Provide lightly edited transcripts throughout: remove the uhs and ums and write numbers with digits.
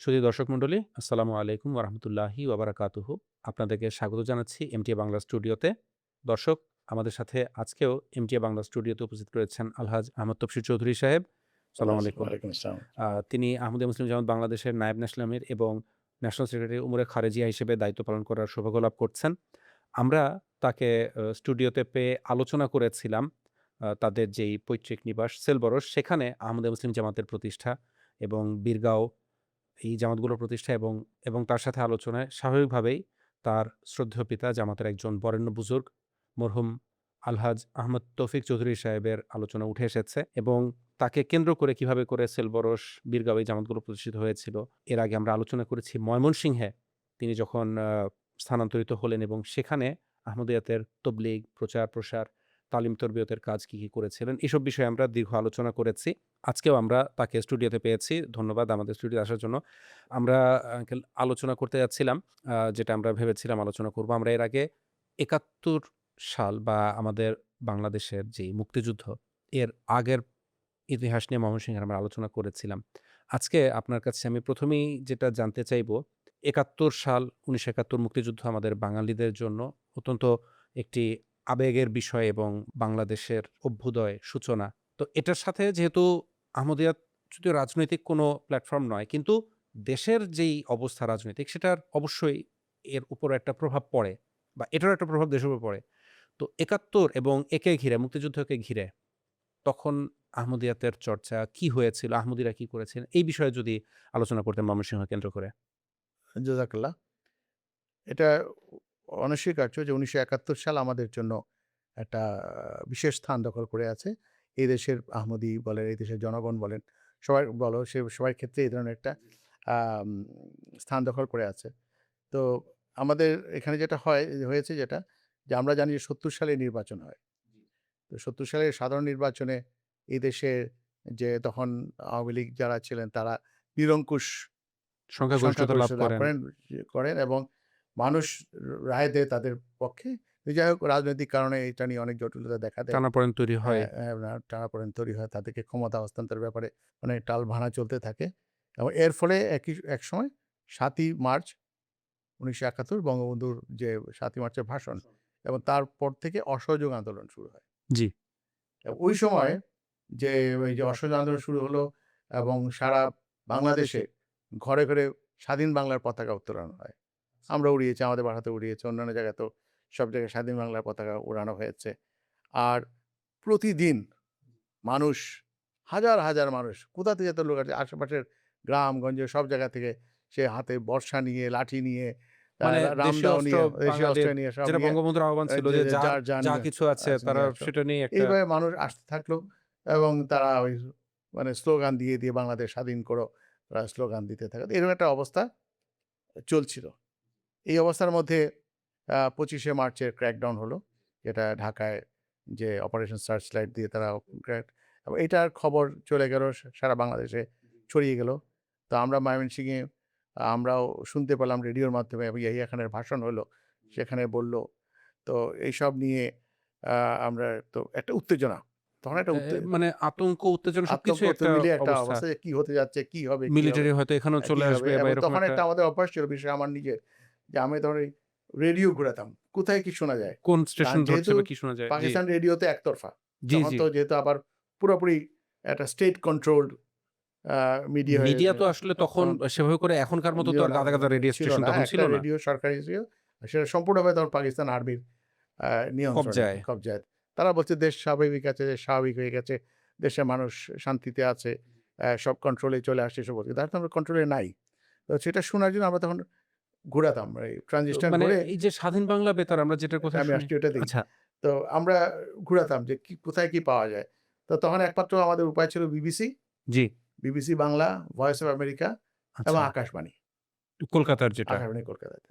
সুধী দর্শক মণ্ডলী, আসসালামু আলাইকুম ওয়া রাহমাতুল্লাহি ওয়া বারাকাতুহু। আপনাদেরকে স্বাগত জানাচ্ছি এমটিএ বাংলা স্টুডিওতে। দর্শক, আমাদের সাথে আজকেও এমটিএ বাংলা স্টুডিওতে উপস্থিত রয়েছেন আলহাজ আহমদ তফসির চৌধুরী সাহেব। সালামু আলাইকুম। ওয়ালাইকুম আসসালাম। তিনি আহমদিয়া মুসলিম জামাত বাংলাদেশের নায়েব ন্যাশনাল আমির এবং ন্যাশনাল সেক্রেটারি উমুরে খারেজিয়া হিসেবে দায়িত্ব পালন করার সৌভাগ্য লাভ করছেন। আমরা তাকে স্টুডিওতে পেয়ে আলোচনা করেছিলাম তাদের যেই পৈতৃক নিবাস সেলবরস, সেখানে আহমদিয়া মুসলিম জামাতের প্রতিষ্ঠা এবং বীরগাঁও এই জামাতগুলোর প্রতিষ্ঠা এবং তার সাথে আলোচনায় স্বাভাবিকভাবেই তার শ্রদ্ধেয় পিতা জামাতের একজন বরেণ্য বুজুর্গ মরহুম আলহাজ আহমদ তৌফিক চৌধুরী সাহেবের আলোচনা উঠে এসেছে এবং তাকে কেন্দ্র করে কিভাবে করে সেলবরস, বীরগাঁও এই জামাতগুলো প্রতিষ্ঠিত হয়েছিল। এর আগে আমরা আলোচনা করেছি ময়মনসিংহে তিনি যখন স্থানান্তরিত হলেন এবং সেখানে আহমদিয়াতের তবলিগ, প্রচার প্রসার, তালিম তরবিয়তের কাজ কি করেছিলেন, এসব বিষয়ে আমরা দীর্ঘ আলোচনা করেছি। আজকেও আমরা তাকে স্টুডিওতে পেয়েছি। ধন্যবাদ আমাদের স্টুডিওতে আসার জন্য। আমরা আঙ্কেল আলোচনা করতে যাচ্ছিলাম, যেটা আমরা ভেবেছিলাম আলোচনা করব। আমরা এর আগে ৭১ সাল বা আমাদের বাংলাদেশের যেই মুক্তিযুদ্ধ, এর আগের ইতিহাস নিয়ে ময়মনসিংহের আমরা আলোচনা করেছিলাম। আজকে আপনার কাছে আমি ১ম এই যেটা জানতে চাইব, ৭১ সাল ১৯৭১ মুক্তিযুদ্ধ আমাদের বাঙালিদের জন্য অত্যন্ত একটি আবেগের বিষয় এবং বাংলাদেশের অভ্যুদয় সূচনা। তো এটার সাথে যেহেতু আহমদিয়াত যদিও রাজনৈতিক কোনো প্ল্যাটফর্ম নয়, কিন্তু দেশের যেই অবস্থা রাজনৈতিক, সেটার অবশ্যই এর উপর একটা প্রভাব পড়ে বা এটারও একটা প্রভাব দেশের উপর পড়ে। তো ৭১ এবং একে ঘিরে, মুক্তিযুদ্ধকে ঘিরে তখন আহমদিয়াতের চর্চা কি হয়েছিল? আহমদিরা কি করেছেন? এই বিষয়ে যদি আলোচনা করতেন ময়মনসিংহ কেন্দ্র করে। জাযাকাল্লাহ। এটা অনস্বীকার্য যে ১৯৭১ সাল আমাদের জন্য একটা বিশেষ স্থান দখল করে আছে। এই দেশের আহমদি বলেন, এই দেশের জনগণ বলেন, সবাই বলো সবার ক্ষেত্রে এই ধরনের একটা আম স্থান দখল করে আছে। তো আমাদের এখানে যেটা হয়েছে যেটা যে আমরা জানি যে ৭০ সালে নির্বাচন হয়। তো ৭০ সালের সাধারণ নির্বাচনে এই দেশের যে তখন আওয়ামী লীগ যারা ছিলেন তারা নিরঙ্কুশ সংখ্যাগরিষ্ঠতা লাভ সংখ্যাগরিষ্ঠতা লাভ করেন। করেন এবং মানুষ রায় দেয় তাদের পক্ষে। যাই হোক রাজনৈতিক কারণে এটা নিয়ে অনেক জটিলতা দেখা দেয়। টানাপোড়েন তৈরি হয়। টানাপোড়েন তৈরি হয়। তাদেরকে ক্ষমতা হস্তান্তরের ব্যাপারে অনেক টালভাঙা চলতে থাকে এবং এর ফলে একসময় ৭ই মার্চ ১৯৭১ বঙ্গবন্ধুর যে ৭ই মার্চের ভাষণ এবং তারপর থেকে অসহযোগ আন্দোলন শুরু হয়। জি। ওই সময় যে ওই যে অসহযোগ আন্দোলন শুরু হলো এবং সারা বাংলাদেশে ঘরে, ঘরে স্বাধীন বাংলার পতাকা উত্তোলন হয়। আমরা উড়িয়েছি, আমাদের বাসাতে উড়িয়েছি, অন্যান্য জায়গাতেও সব জায়গায় স্বাধীন বাংলার পতাকা উড়ানো হয়েছে। আর প্রতিদিন মানুষ হাজার, হাজার মানুষ কোথা থেকে এত লোক আসে আশেপাশের গ্রামগঞ্জে সব জায়গা থেকে সে হাতে বর্শা নিয়ে, লাঠি নিয়ে, মানে দেশীয় রামদাও অস্ত্র নিয়ে, দেশীয় অস্ত্র বাঙালির, নিয়ে সব যেটা নিয়ে বঙ্গবন্ধুর আহ্বান ছিল যে যে যে যার যা যা নিয়ে কিছু আছে তারা নিয়ে আসো। সেটা নিয়ে একটা। এইভাবে মানুষ আসতে থাকলো এবং তারা ওই মানে স্লোগান দিয়ে, দিয়ে বাংলাদেশ স্বাধীন করো, তারা স্লোগান দিতে থাকে। এরকম একটা অবস্থা চলছিল। এই অবস্থার মধ্যে ২৫শে মার্চের ক্র্যাকডাউন হলো। যেটা ঢাকায় যে অপারেশন সার্চলাইট দিয়ে তারা ক্র্যাক এবং এটার খবর চলে গেল সারা বাংলাদেশে ছড়িয়ে গেল। তো আমরা ময়মনসিংহে আমরাও শুনতে পেলাম রেডিওর মাধ্যমে এবং ইয়াহিয়া খানের ভাষণ হলো। সেখানে বলল। তো এইসব নিয়ে আ আমরা তো একটা উত্তেজনা। তখন একটা মানে আতঙ্ক, উত্তেজনা আতঙ্ক সবকিছুই একটা মিলিয়ে একটা অবস্থা। অবস্থা যে কি হতে যাচ্ছে, কি হবে, কি হবে? মিলিটারি হয়তো এখানেও কি চলে হবে? আসবে বা এবং এরকম তখন একটা। একটা আমাদের অভ্যাস ছিল বিশেষ আমার নিজের যে আমি তখন ওই রেডিও ঘুরাতাম। কোথায় কি শোনা যায়? কোন কারণ স্টেশন ধরছে যেহেতু বা কি শোনা যায়? জি, পাকিস্তান রেডিওতে একতরফা। জি, তখন জি। তো যেহেতু আবার পুরোপুরি একটা স্টেট কন্ট্রোলড আ মিডিয়া হয়ে মিডিয়া তো আসলে তখন তখন সেভাবে করে এখনকার মতো তো আর গাদা, গাদা রেডিও ছিল স্টেশন না। তখন একটা ছিল না। রেডিও সরকারি ছিল। সেটা সম্পূর্ণভাবে তখন পাকিস্তান আর্মির নিয়ন্ত্রণে কবজায়। কবজায়। তারা বলছে দেশ স্বাভাবিক আছে, দেশ স্বাভাবিক হয়ে গেছে। দেশের মানুষ শান্তিতে আছে। সব কন্ট্রোলে চলে আসছে এসব বলছে। তারা তো আমরা কন্ট্রোলে নাই। তো সেটা শোনার জন্য আমরা তখন ঘুরাতাম। এই তো ট্রানজিস্টর মানে ঘুরে এই যে স্বাধীন বাংলা বেতার আমরা যেটার কথা আমি শুনি। আসছি ওটা দেখি। আচ্ছা, তো আমরা ঘুরাতাম যে কোথায় কি পাওয়া যায়। তো তখন একমাত্র আমাদের উপায় ছিল BBC, G, BBC Bangla, voice of America এবং আচ্ছা। আকাশবাণী। কলকাতার যেটা। আকাশবাণী কলকাতাতে।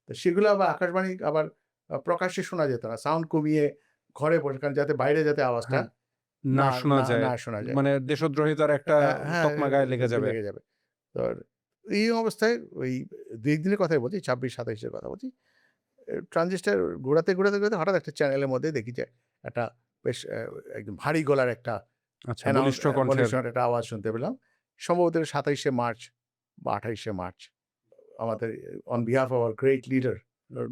তো সেগুলো আবার আকাশবাণী আবার প্রকাশ্যে শোনা যেত না। সাউন্ড কমিয়ে ঘরে বসে কারণ যাতে বাইরে যাতে আওয়াজটা হ্যাঁ, না শোনা যায়। না শোনা যায়। মানে দেশদ্রোহিতার একটা হ্যাঁ, তকমা গায়ে লেগে যাবে। লেগে যাবে। তো এই অবস্থায় ওই ২-১ দিনের কথাই বলছি, ২৬-২৭ এর কথা বলছি। ট্রানজিস্টর ঘোরাতে হঠাৎ একটা চ্যানেলের মধ্যে দেখি যে একটা বেশ একদম ভারী গলার একটা আচ্ছা, বলিষ্ঠ কণ্ঠের। বলিষ্ঠ একটা আওয়াজ শুনতে পেলাম। সম্ভবত ২৭শে মার্চ বা 28শে মার্চ আমাদের on behalf of our great leader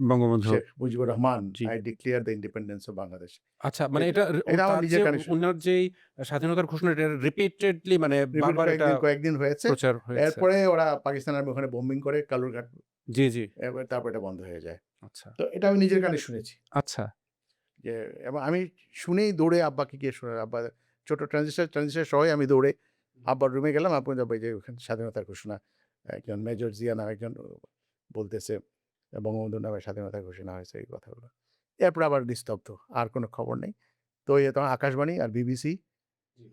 Bangabandhu. Sheikh Mujibur Rahman, G. I declare the independence of Bangladesh. আচ্ছা, মানে এটা এটা আমার তার নিজের যে কানে উনার যেই স্বাধীনতার ঘোষণা, এটা রিপিটেডলি মানে রিপিট বারবার এটা কয়েকদিন হয়েছে। প্রচার হয়েছে। এরপরে ওরা পাকিস্তান আর্মি ওখানে বোম্বিং করে কালুরঘাট, জি, জি। তারপর এটা বন্ধ হয়ে যায়। আচ্ছা, তো এটা আমি নিজের কানে শুনেছি আচ্ছা, যে, এবং আমি শুনেই দৌড়ে আব্বাকে গিয়ে শোনা, আব্বা ছোট ট্রানজিস্টার সহই আমি দৌড়ে আব্বার রুমে গেলাম। আব্বু আব্বা যে ওখানে স্বাধীনতার ঘোষণা, একজন মেজর জিয়া নামে একজন বলতেছে বঙ্গবন্ধুর নামে স্বাধীনতার ঘোষণা হয়েছে, এই কথাগুলো। এরপর আবার নিস্তব্ধ, আর কোনো খবর নেই। তো এই তখন আকাশবাণী আর বিবিসি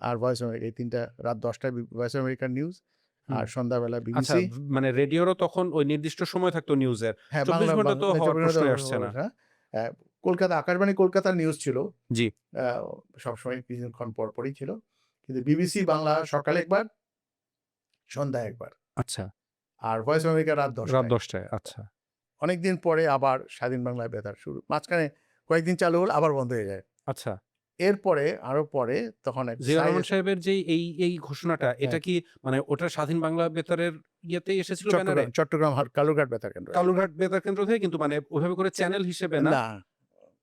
আর ভয়েস অফ আমেরিকা, এই ৩ টা রাত ১০ টায় ভয়েস অফ আমেরিকার নিউজ, আর হুম। সন্ধ্যাবেলা আচ্ছা, বিবিসি। মানে রেডিওরও তখন ওই নির্দিষ্ট সময় থাকতো নিউজের। হ্যাঁ, ২৪ ঘন্টা তো হওয়ার প্রশ্নই আসছে না। হ্যাঁ, কলকাতা আকাশবাণী কলকাতার নিউজ ছিল। জি, আ সবসময় কিছুক্ষণ পরপরই ছিল। কিন্তু বিবিসি বাংলা সকালে একবার, সন্ধ্যায় একবার। আচ্ছা। আর ভয়েস অফ আমেরিকা রাত ১০ রাত টায়। ১০ টায়। আচ্ছা, অনেকদিন পরে আবার স্বাধীন বাংলায় বেতার শুরু। মাঝখানে কয়েকদিন চালু হলো, আবার বন্ধ হয়ে যায়। আচ্ছা। এরপরে আরো পরে তখন এক জিয়াউর রহমান সাইজ সাহেবের যেই এই ঘোষণাটা, হ্যাঁ, এটা কি মানে ওটা স্বাধীন বাংলা বেতারের ইয়েতেই এসেছিল ব্যানারে? চট্টগ্রাম কালুরঘাট বেতার কেন্দ্র। কালুরঘাট বেতার কেন্দ্র থেকে, কিন্তু মানে ওইভাবে করে চ্যানেল হিসেবে না, না,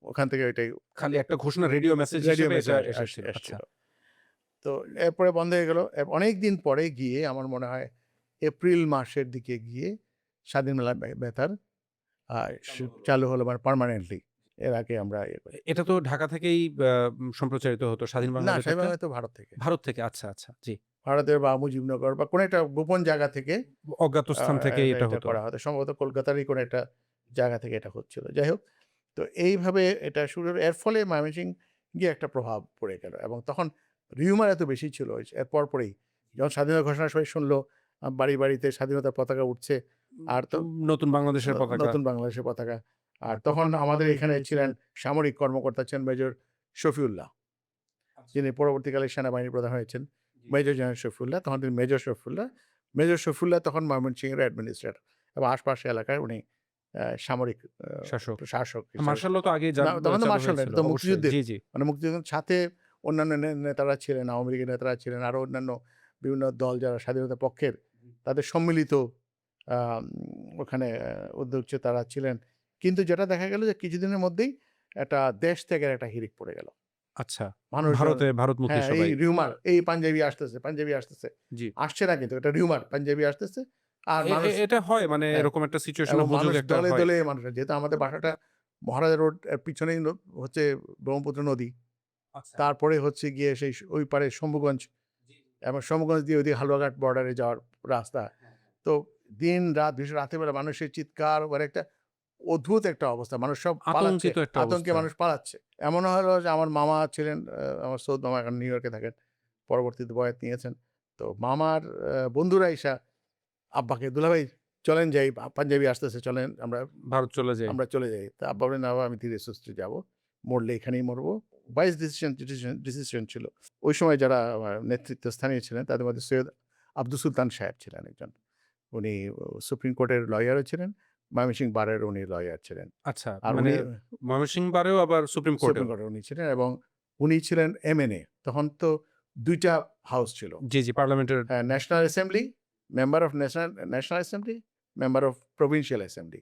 ওখান থেকে ওইটাই খালি একটা ঘোষণা রেডিও মেসেজ রেডিও হিসেবে এটা মেসেজ এসেছিল। আচ্ছা, এসছিল। তো এরপরে বন্ধ হয়ে গেল। অনেকদিন পরে গিয়ে আমার মনে হয় এপ্রিল মাসের দিকে গিয়ে স্বাধীন বাংলা বেতার আ চালু হলো, মানে পার্মানেন্টলি। এর আগে আমরা ইয়ে করি। এটা তো ঢাকা থেকেই সম্প্রচারিত হতো স্বাধীন বাংলা না, স্বাধীন বেতারটা? বাংলা তো ভারত থেকে। ভারত থেকে। আচ্ছা, আচ্ছা। জি। ভারতের বা মুজিবনগর বা কোনো একটা গোপন জায়গা থেকে অজ্ঞাত স্থান থেকে এটা এটা হতো। করা হতো। সম্ভবত কলকাতারই কোনো একটা জায়গা থেকে এটা হচ্ছিল। যাই হোক, তো এইভাবে এটা শুরু হলো। এর ফলে ময়মনসিংহ গিয়ে একটা প্রভাব পড়ে গেল, এবং তখন রিউমার এত বেশি ছিল এর পরপরেই। যখন স্বাধীনতা ঘোষণা সবাই শুনল, বাড়িতে স্বাধীনতার পতাকা উঠছে। আর তো নতুন বাংলাদেশের পতাকা। নতুন বাংলাদেশের পতাকা। আর তখন আমাদের এখানে ছিলেন সামরিক কর্মকর্তা, ছিলেন মেজর শফিউল্লাহ, যিনি পরবর্তীকালে সেনাবাহিনীর প্রধান হয়েছেন। মেজর জেনারেল শফিউল্লাহ, তখন তিনি মেজর শফিউল্লাহ। মেজর শফিউল্লাহ তখন ময়মনসিংহের অ্যাডমিনিস্ট্রেটর, এবং আশপাশের এলাকায় উনি সামরিক শাসক। শাসক হিসেবে। মার্শাল ল তো আগেই না, তখন তো চালু মার্শাল ল, হয়েছিল। এটা তো অবশ্যই। মুক্তিযুদ্ধের, জি, জি। মানে মুক্তিযুদ্ধের সাথে অন্যান্য নেতারা ছিলেন, আওয়ামী লীগের নেতারা ছিলেন, আরো অন্যান্য বিভিন্ন দল যারা স্বাধীনতা পক্ষের, তাদের সম্মিলিত আম ওখানে উদ্যোগ তারা ছিলেন। কিন্তু যেটা দেখা গেল যে কিছুদিনের মধ্যেই একটা দেশ ত্যাগের একটা হিড়িক পড়ে গেল। আচ্ছা। মানুষজন, ভারতমুখী হ্যাঁ, এই সবাই। রিউমার, এই পাঞ্জাবি আসতেছে, পাঞ্জাবি আসতেছে। জি। আসছে না, কিন্তু এটা রিউমার, পাঞ্জাবি আসতেছে। আর এ এ মানুষ, এটা হয়, মানে হ্যাঁ, এরকম একটা সিচুয়েশন এবং হুজুগ মানুষ একটা দলে, হয়। দলে মানুষ, যেহেতু আমাদের বাসাটা মহারাজা রোড এর পিছনেই হচ্ছে ব্রহ্মপুত্র নদী। আচ্ছা। তারপরে হচ্ছে গিয়ে সেই ওই পারে শম্ভুগঞ্জ, এবং শম্ভুগঞ্জ দিয়ে ওইদিকে হালুয়াঘাট বর্ডারে যাওয়ার রাস্তা। তো দিন-রাত, বিশেষ রাতের বেলা মানুষের চিৎকার, মানে একটা অদ্ভুত একটা অবস্থা। মানুষ সব পালাচ্ছে, আতঙ্কিত একটা আতঙ্কে অবস্থা। মানুষ পালাচ্ছে। এমনও হলো যে আমার মামা ছিলেন, আমার সৌদ মামা এখন নিউ ইয়র্কে থাকেন। পরবর্তীতে বয়াত নিয়েছেন। তো মামার বন্ধুরা আইসা আব্বাকে, "দুলাভাই চলেন যাই, পাঞ্জাবি আসতেছে, চলেন আমরা ভারত চলে যায়। আমরা চলে যাই।" তা আব্বা বললেন, "না বাবা, আমি ধীরে সুস্থে যাবো। মরলে এখানেই মরবো।" ওয়াইজ ডিসিশন ছিল। ওই সময় যারা নেতৃত্বস্থানীয় ছিলেন তাদের মধ্যে সৈয়দ আব্দুল সুলতান সাহেব ছিলেন একজন। উনি সুপ্রিম কোর্টের লয়ারও ছিলেন। ময়মনসিংহ বারের উনি লয়ার ছিলেন। আচ্ছা, আর মানে উনি ময়মনসিংহ বারেও আবার সুপ্রিম কোর্টেও। সুপ্রিম কোর্টের উনি ছিলেন, এবং উনি ছিলেন এমএনএ। তখন তো ২ টা হাউস ছিল। জি, জি, পার্লামেন্টের। হ্যাঁ, national assembly, member of national assembly, member of provincial assembly.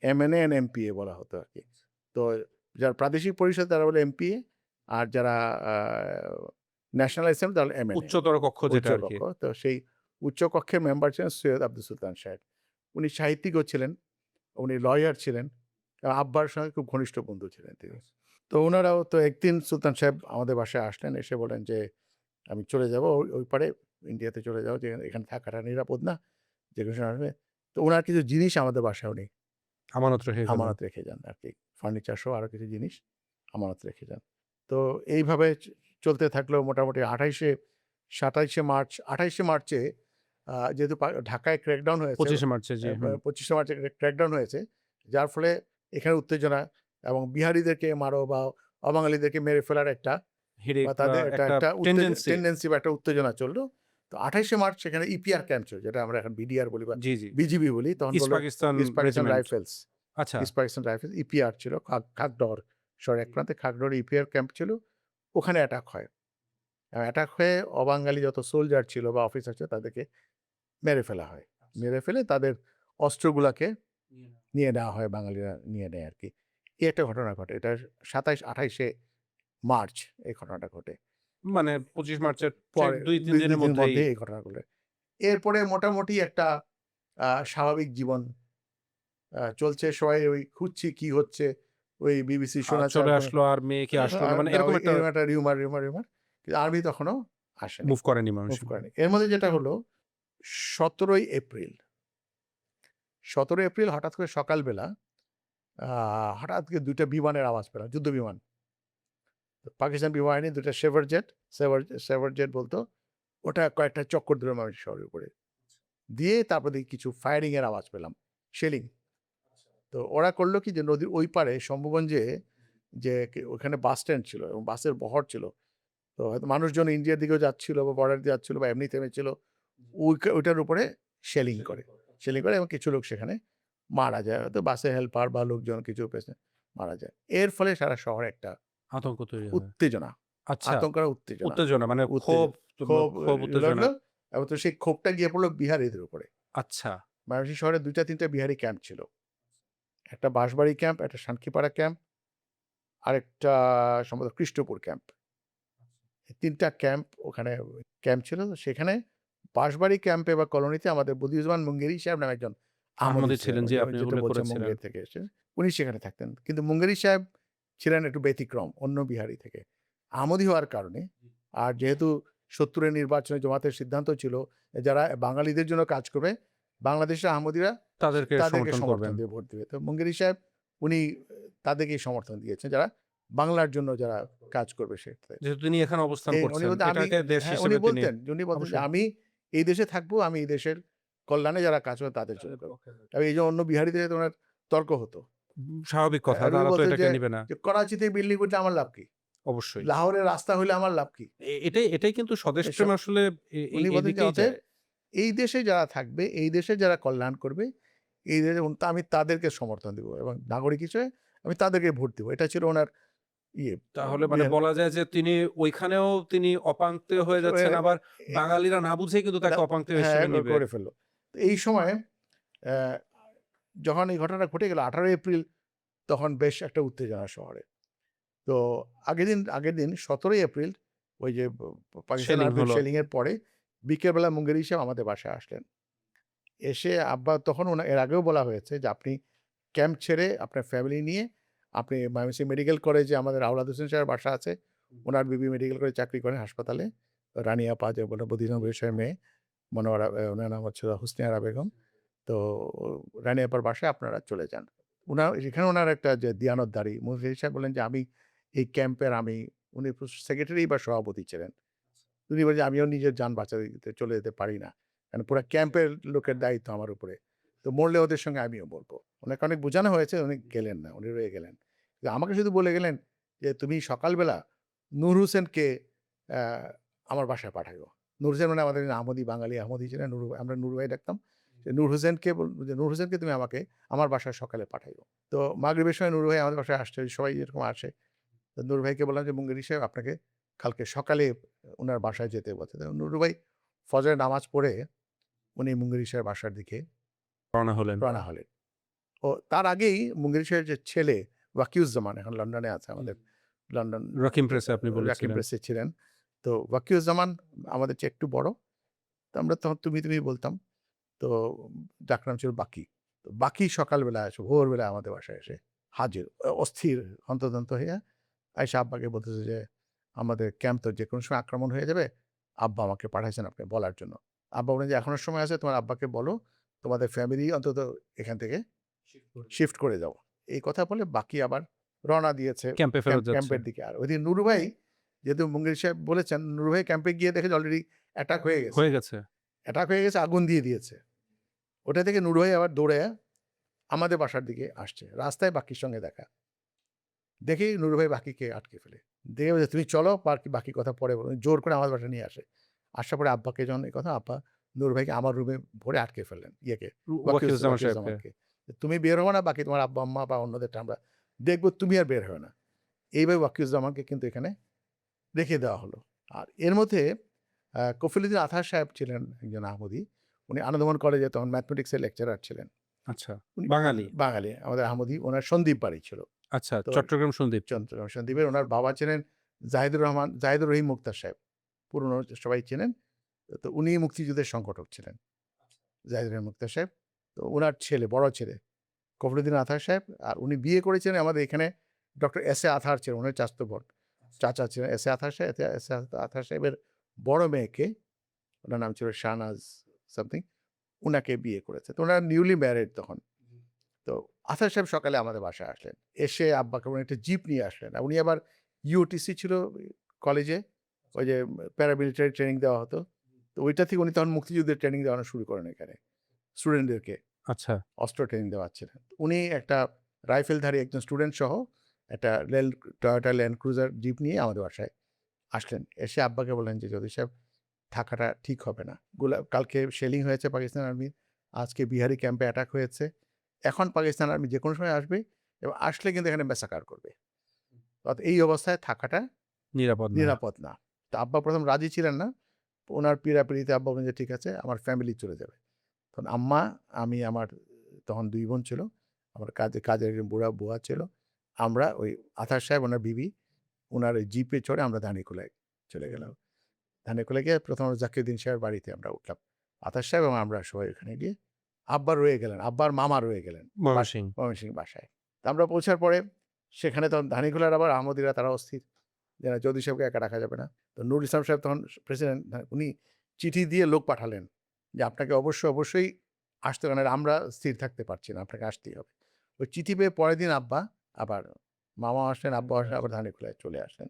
MNA and MPA বলা হতো আরকি। তো যারা প্রাদেশিক পরিষদ তারা বলে এমপিএ, আর যারা আ ন্যাশনাল অ্যাসেম্বলি তারা এমএনএ, উচ্চতর কক্ষ যেটা উচ্চ আরকি। কক্ষ। তো সেই উচ্চ কক্ষের মেম্বার ছিলেন সৈয়দ আব্দুল সুলতান সাহেব। উনি সাহিত্যিকও ছিলেন, উনি লয়ার ছিলেন, এবং আব্বার সঙ্গে খুব ঘনিষ্ঠ বন্ধু ছিলেন তিনি। তো উনারাও তো একদিন সুলতান সাহেব আমাদের বাসায় আসলেন, এসে বললেন যে, "আমি চলে যাবো ওই পারে, ইন্ডিয়াতে চলে যাবো, যে এখানে থাকাটা নিরাপদ না। যে কোনো সময় আসবে।" তো উনার কিছু জিনিস আমাদের বাসায় উনি আমানত রেখে গেলেন। আমানত রেখে যান আরকি। ফার্নিচার সহ আরো কিছু জিনিস আমানত রেখে যান। তো এইভাবে চলতে থাকলো মোটামুটি ২৭শে মার্চ, ২৮শে মার্চে যেহেতু ঢাকায় ক্র্যাকডাউন হয়েছে, ২৫শে মার্চে, জি। হুম। ২৫শে মার্চে ক্র্যাকডাউন হয়েছে। যার ফলে এখানে উত্তেজনা, এবং বিহারীদেরকে মারো বা অবাঙালিদেরকে মেরে ফেলার একটা, হিড়িক বা বা তাদের একটা একটা টেনডেন্সি। টেনডেন্সি বা একটা উত্তেজনা চলল। তো ২৮শে মার্চ সেখানে ইপিআর ক্যাম্প ছিল, যেটা আমরা এখন বিডিআর বলি বা জি, জি। বিজিবি বলি। তখন ইস্ট বলল Pakistan east Pakistan regiment. Rifles. আচ্ছা। ইস্ট পাকিস্তান রাইফেলস ইপিআর ছিল, খাগড়র শহরের এক প্রান্তে খাগড়রে ইপিআর ক্যাম্প ছিল। ওখানে অ্যাটাক হয়। অ্যাটাক হয়ে অবাঙালি যত সোলজার ছিল বা অফিসার ছিল তাদেরকে মেরে ফেলা হয়। মেরে ফেলে তাদের অস্ত্রগুলাকে নিয়ে নেওয়া হয়, বাঙালিরা নিয়ে নেয় আর কি। এই একটা ঘটনা ঘটে। এটা ২৭-২৮ মার্চ এই ঘটনাটা ঘটে। মানে ২৫ মার্চের পরে ২-৩ ২ দিনের দিনের মধ্যেই মধ্যে এই ঘটনা ঘটে। এরপরে মোটামুটি একটা স্বাভাবিক জীবন চলছে। সবাই ওই খুঁজছি কি হচ্ছে। ওই বিবিসি শোনাচ্ছে চলে আর আসলো আর মেয়ে কি আসলো না, মানে না এরকম ওই একটা এরকম একটা রিউমার। কিন্তু আর্মি তখনও আসেনি, মুভ করেনি মুভ ময়মনসিংহ। করেনি। এর মধ্যে যেটা হলো ১৭ই এপ্রিল ১৭ এপ্রিল হঠাৎ করে সকালবেলা আ হঠাৎ করে ২ টা বিমানের আওয়াজ পেলাম, যুদ্ধ বিমান। পাকিস্তান বিমানবাহিনী ২ টা সেভার জেট বলতো। ওটা কয়েকটা চক্কর দিল ময়মনসিংহ শহরের উপরে। দিয়ে তারপর দেখি কিছু ফায়ারিং এর আওয়াজ পেলাম, শেলিং। তো ওরা করলো কি যে নদীর ওই পারে শম্ভুগঞ্জে যে ওখানে বাস স্ট্যান্ড ছিল এবং বাসের বহর ছিল। তো হয়তো মানুষজন ইন্ডিয়ার দিকেও যাচ্ছিল বা বর্ডার দিয়ে যাচ্ছিল বা এমনি থেমেছিল। ওইটার উপরে শেলিং করে। শেলিং করে এবং কিছু লোক সেখানে মারা যায়। হয়তো বাসের হেল্পার বা লোকজন কিছু পেছনে মারা যায়। এর ফলে সারা শহরে একটা আতঙ্ক তৈরি হয়। উত্তেজনা, আচ্ছা, আতঙ্ক আর উত্তেজনা, উত্তেজনা মানে ক্ষোভ, উত্তেজনা ক্ষোভ উত্তেজনা। লাগলো এবং তো সেই ক্ষোভটা গিয়ে পড়লো বিহারিদের উপরে। আচ্ছা, ময়মনসিংহ শহরে ২ টা ৩ টা বিহারি ক্যাম্প ছিল। একটা বাঁশবাড়ি ক্যাম্প, একটা শান্তিপাড়া ক্যাম্প, আরেকটা সম্ভবত কৃষ্ণপুর ক্যাম্প। ৩ টা ক্যাম্প ওখানে ক্যাম্প ছিল। তো সেখানে বাঁশবাড়ি ক্যাম্পে বা কলোনিতে আমাদের বদিউজ্জামান মুঙ্গেরি সাহেব নামে একজন আহমদি আহমদি ছিলেন। ছিলেন, ওই জি যে আপনি যেটা উল্লেখ বলছেন করেছিলেন। মুঙ্গের থেকে এসেছেন। উনি সেখানে থাকতেন। কিন্তু মুঙ্গেরি সাহেব ছিলেন একটু ব্যতিক্রম অন্য বিহারি থেকে। আহমদি হওয়ার কারণে আর যেহেতু ৭০ এর নির্বাচনে জমাতের সিদ্ধান্ত ছিল যারা বাঙালিদের জন্য কাজ করবে, বাংলাদেশের আহমদিরা তাদেরকে তাদেরকে সমর্থন সমর্থন করবেন। দিয়ে ভোট দিবে। তো মুঙ্গেরি সাহেব উনি তাদেরকেই সমর্থন দিয়েছেন যারা বাংলার জন্য যারা কাজ করবে সেটাতে। যেহেতু তিনি এখানে অবস্থান উনি করছেন, বলতেন আমি এটাকে দেশ হ্যাঁ, হিসেবে তিনি উনি বলতেন যে অবশ্যই আমি এই দেশে থাকবো, আমি এই দেশের কল্যাণে যারা কাজ করে তাদের জন্য করব। তবে এই যে অন্য বিহারিদের সাথে উনার তর্ক হতো। স্বাভাবিক কথা। উনি তারা তো বলতেন এটাকে নিবে না। যে করাচিতে বিল্ডিং উঠলে আমার লাভ কি? অবশ্যই। লাহোরের রাস্তা হইলে আমার লাভ কি? এটাই কিন্তু স্বদেশপ্রেম আসলে উনি বলতেন যে এদিকেই অতএব যায়। এই দেশে যারা থাকবে, এই দেশে যারা কল্যাণ করবে, এই দেশে আমি তাদেরকে সমর্থন দিব এবং নাগরিক হিসেবে আমি তাদেরকে ভোট দিব। এটা ছিল উনার ইয়ে তাহলে মানে বলা যায় যে তিনি ওইখানেও তিনি অপাংক্তেয় হয়ে যাচ্ছেন, আবার বাঙালিরা না বুঝেই কিন্তু তাকে অপাংক্তেয় হ্যাঁ, হিসেবে নিবে। করে ফেলল। তো এই সময় অ্যা যখন এই ঘটনাটা ঘটে গেল ১৮ এপ্রিল তখন বেশ একটা উত্তেজনা শহরে। তো আগের দিন ১৭ই এপ্রিল ওই যে পাকিস্তান শেলিং আর্মির হলো। শেলিং এর পরে বিকেলবেলা মুঙ্গেরি সাহেব আমাদের বাসায় আসলেন। এসে আব্বা তখন এর আগেও বলা হয়েছে যে, "আপনি ক্যাম্প ছেড়ে আপনার ফ্যামিলি নিয়ে আপনি ময়মনসিংহ মেডিকেল কলেজে আমাদের আওলাদ হোসেন সাহেবের বাসা আছে। উনার বিবি মেডিকেল কলেজে চাকরি করেন হাসপাতালে। রানী আপা যে বদিউজ্জামান সাহেবের মেয়ে মনোয়ারা উনার নাম হচ্ছে হুসনে আরা বেগম। তো রানী আপার বাসায় আপনারা চলে যান।" এখানে উনার একটা যে দিয়ানতদারি মুফতি সাহেব বললেন যে, "আমি এই ক্যাম্পের উনি সেক্রেটারি বা সভাপতি ছিলেন। উনি বলেন যে, "আমিও নিজের যান বাঁচাতে চলে যেতে পারি না। কারণ পুরা ক্যাম্পের লোকের দায়িত্ব আমার উপরে। তো মরলে ওদের সঙ্গে আমিও মরবো।" উনাকে অনেক বোঝানো হয়েছে, উনি গেলেন না। উনি রয়ে গেলেন। কিন্তু আমাকে শুধু বলে গেলেন যে, "তুমি সকালবেলা নূর হোসেনকে অ্যা আমার বাসায় পাঠাইও।" নূর হোসেন মানে আমাদের আহমদি বাঙালি আহমদি ছিলেন। আমরা নূর ভাই ডাকতাম। যে নূর হোসেনকে তুমি আমাকে আমার বাসায় সকালে পাঠাইও। তো মাগরিবের সময় নূর ভাই আমাদের বাসায় আসছে। সবাই এরকম আসে। তো নূর ভাইকে বললাম যে, "মুঙ্গেরি সাহেব আপনাকে কালকে সকালে উনার বাসায় যেতে বলছে।" তো নূর ভাই ফজরের নামাজ পড়ে উনি মুঙ্গেরি সাহেবের বাসার দিকে রওনা হলেন। রওনা হলেন। ও তার আগেই মুঙ্গেরি সাহেবের যে ছেলে ওয়াকিউজ্জামান এখন লন্ডনে আছে আমাদের লন্ডন রকিম প্রেসে আপনি রাকিব বলেছিলেন। প্রেসে ছিলেন। তো ওয়াকিউজ্জামান আমাদের চেয়ে একটু বড়। তো আমরা তখন তুমি বলতাম। তো ডাকনাম ছিল বাকি। তো বাকি সকালবেলা ভোরবেলা আমাদের বাসায় এসে হাজির। অস্থির হন্তদন্ত হইয়া আইসা আব্বাকে বলতেছে যে, "আমাদের ক্যাম্প তো যেকোনো সময় আক্রমণ হয়ে যাবে। আব্বা আমাকে পাঠাইছেন আপনি বলার জন্য।" আব্বা বললেন যে, "এখনো সময় আছে তোমার আব্বাকে বলো, তোমাদের ফ্যামিলি অন্তত এখান থেকে শিফট করে যাও।" এই কথা বলে বাকি আবার রওনা দিয়েছে ক্যাম্পে ফেরত যাচ্ছে। ক্যাম্পের দিকে। আর ওইদিকে নুরু ভাই যেহেতু মুঙ্গেরি সাহেব বলেছেন, নুরু ভাই ক্যাম্পে গিয়ে দেখে যে অলরেডি অ্যাটাক হয়ে গেছে। হয়ে গেছে। অ্যাটাক হয়ে গেছে, আগুন দিয়ে দিয়েছে। ওটা থেকে নুরু ভাই আবার দৌড়ে আমাদের বাসার দিকে আসছে। রাস্তায় বাকির সঙ্গে দেখা। দেখেই নুরু ভাই বাকিকে আটকে ফেলে। দেখে বলছে, "তুমি চলো বাকি কথা পরে বলবো।" জোর করে আমাদের বাসায় নিয়ে আসে। আসার পরে আব্বাকে যখন এই কথা আব্বা নুরু ভাইকে আমার রুমে ভরে আটকে ফেললেন ইয়েকে ওয়াকিউজ্জামান সাহেবকে। ওয়াকিউজ্জামানকে। "তুমি বের হবে না, বাকি তোমার আব্বা-আম্মা বা অন্যদেরটা আমরা দেখব, তুমি আর বের হও না।" এইভাবে ওয়াকিউজ্জামানকে কিন্তু এখানে রেখে দেওয়া হলো। আর এর মধ্যে কফিলুদ্দিন আতহার সাহেব ছিলেন একজন আহমদি। উনি আনন্দমোহন কলেজে তখন ম্যাথমেটিক্সের লেকচারার ছিলেন। আচ্ছা। উনি বাঙালি। বাঙালি, আমাদের আহমদী, ওনার সন্দ্বীপ বাড়ি ছিল। আচ্ছা, তো চট্টগ্রাম সন্দ্বীপ। চট্টগ্রাম সন্দ্বীপের ওনার বাবা ছিলেন জাহিদুর রহিম মুক্তার সাহেব। পুরনো সবাই চেনেন। তো উনি মুক্তিযুদ্ধের সংগঠক ছিলেন, জাহিদুর রহিম মুক্তার সাহেব। তো উনার ছেলে, বড় ছেলে কফরুদ্দিন আতহার সাহেব। আর উনি বিয়ে করেছিলেন আমাদের এখানে ডক্টর এস এ আতহার ছিলেন, উনার চাচাতো বোন, চাচা ছিলেন এস এ আতহার সাহেব। এস এ আতহার সাহেবের বড় মেয়েকে, ওনার নাম ছিল শাহনাজ সামথিং, উনাকে বিয়ে করেছে। তো ওনারা নিউলি ম্যারিড তখন। তো আতহার সাহেব সকালে আমাদের বাসায় আসলেন। এসে আব্বাকে উনি একটা জিপ নিয়ে আসলেন। আর উনি আবার ইউটিসি ছিল কলেজে, ওই যে প্যারামিলিটারি ট্রেনিং দেওয়া হতো। তো ওইটা থেকে উনি তখন মুক্তিযুদ্ধের ট্রেনিং দেওয়ানো শুরু করেন এখানে স্টুডেন্টদেরকে। আচ্ছা। অস্ত্র ট্রেনিং দেওয়াচ্ছিলেন। উনি একটা রাইফেলধারী একজন স্টুডেন্ট সহ একটা টয়োটা ল্যান্ড ক্রুজার জিপ নিয়ে আমাদের বাসায় আসলেন। এসে আব্বাকে বললেন যে, "চৌধুরী সাহেব, থাকাটা ঠিক হবে না। কালকে শেলিং হয়েছে পাকিস্তান আর্মির, আজকে বিহারি ক্যাম্পে অ্যাটাক হয়েছে। এখন পাকিস্তান আর্মি যেকোনো সময় আসবে এবং আসলে কিন্তু এখানে ম্যাসাকার করবে। অর্থাৎ এই অবস্থায় থাকাটা নিরাপদ না। নিরাপদ না।" তো আব্বা ১ম রাজি ছিলেন না। উনার পীড়াপিড়িতে আব্বা বললেন যে, "ঠিক আছে, আমার ফ্যামিলি চলে যাবে।" তখন আম্মা, আমি, আমার তখন ২ বোন ছিল। আমার কাজের একজন বুয়া ছিল। আমরা ওই আতার সাহেব, ওনার বিবি, উনার ওই জিপে চড়ে আমরা ধানীখোলায় চলে গেলাম। ধানীখোলায় গিয়ে প্রথম জাকিউদ্দিন সাহেবের বাড়িতে আমরা উঠলাম। আতার সাহেব এবং আমরা সবাই ওখানে গিয়ে আব্বা রয়ে গেলেন। আব্বার মামা রয়ে গেলেন ময়মনসিংহ। ময়মনসিংহ বাসায়। তো আমরা পৌঁছার পরে সেখানে তখন ধানীখোলার আবার আহমদিরা তারা অস্থির যে না, চৌধুরী সাহেবকে একা রাখা যাবে না। তো নুরুল ইসলাম সাহেব তখন প্রেসিডেন্ট, উনি চিঠি দিয়ে লোক পাঠালেন যে আপনাকে অবশ্যই আসতে হবে, নাহলে আমরা স্থির থাকতে পারছি না, আপনাকে আসতেই হবে। ওই চিঠি পেয়ে পরের দিন আব্বা আবার, মামা আসলেন, আব্বা আসলেন, আবার ধানীখোলায় চলে আসলেন।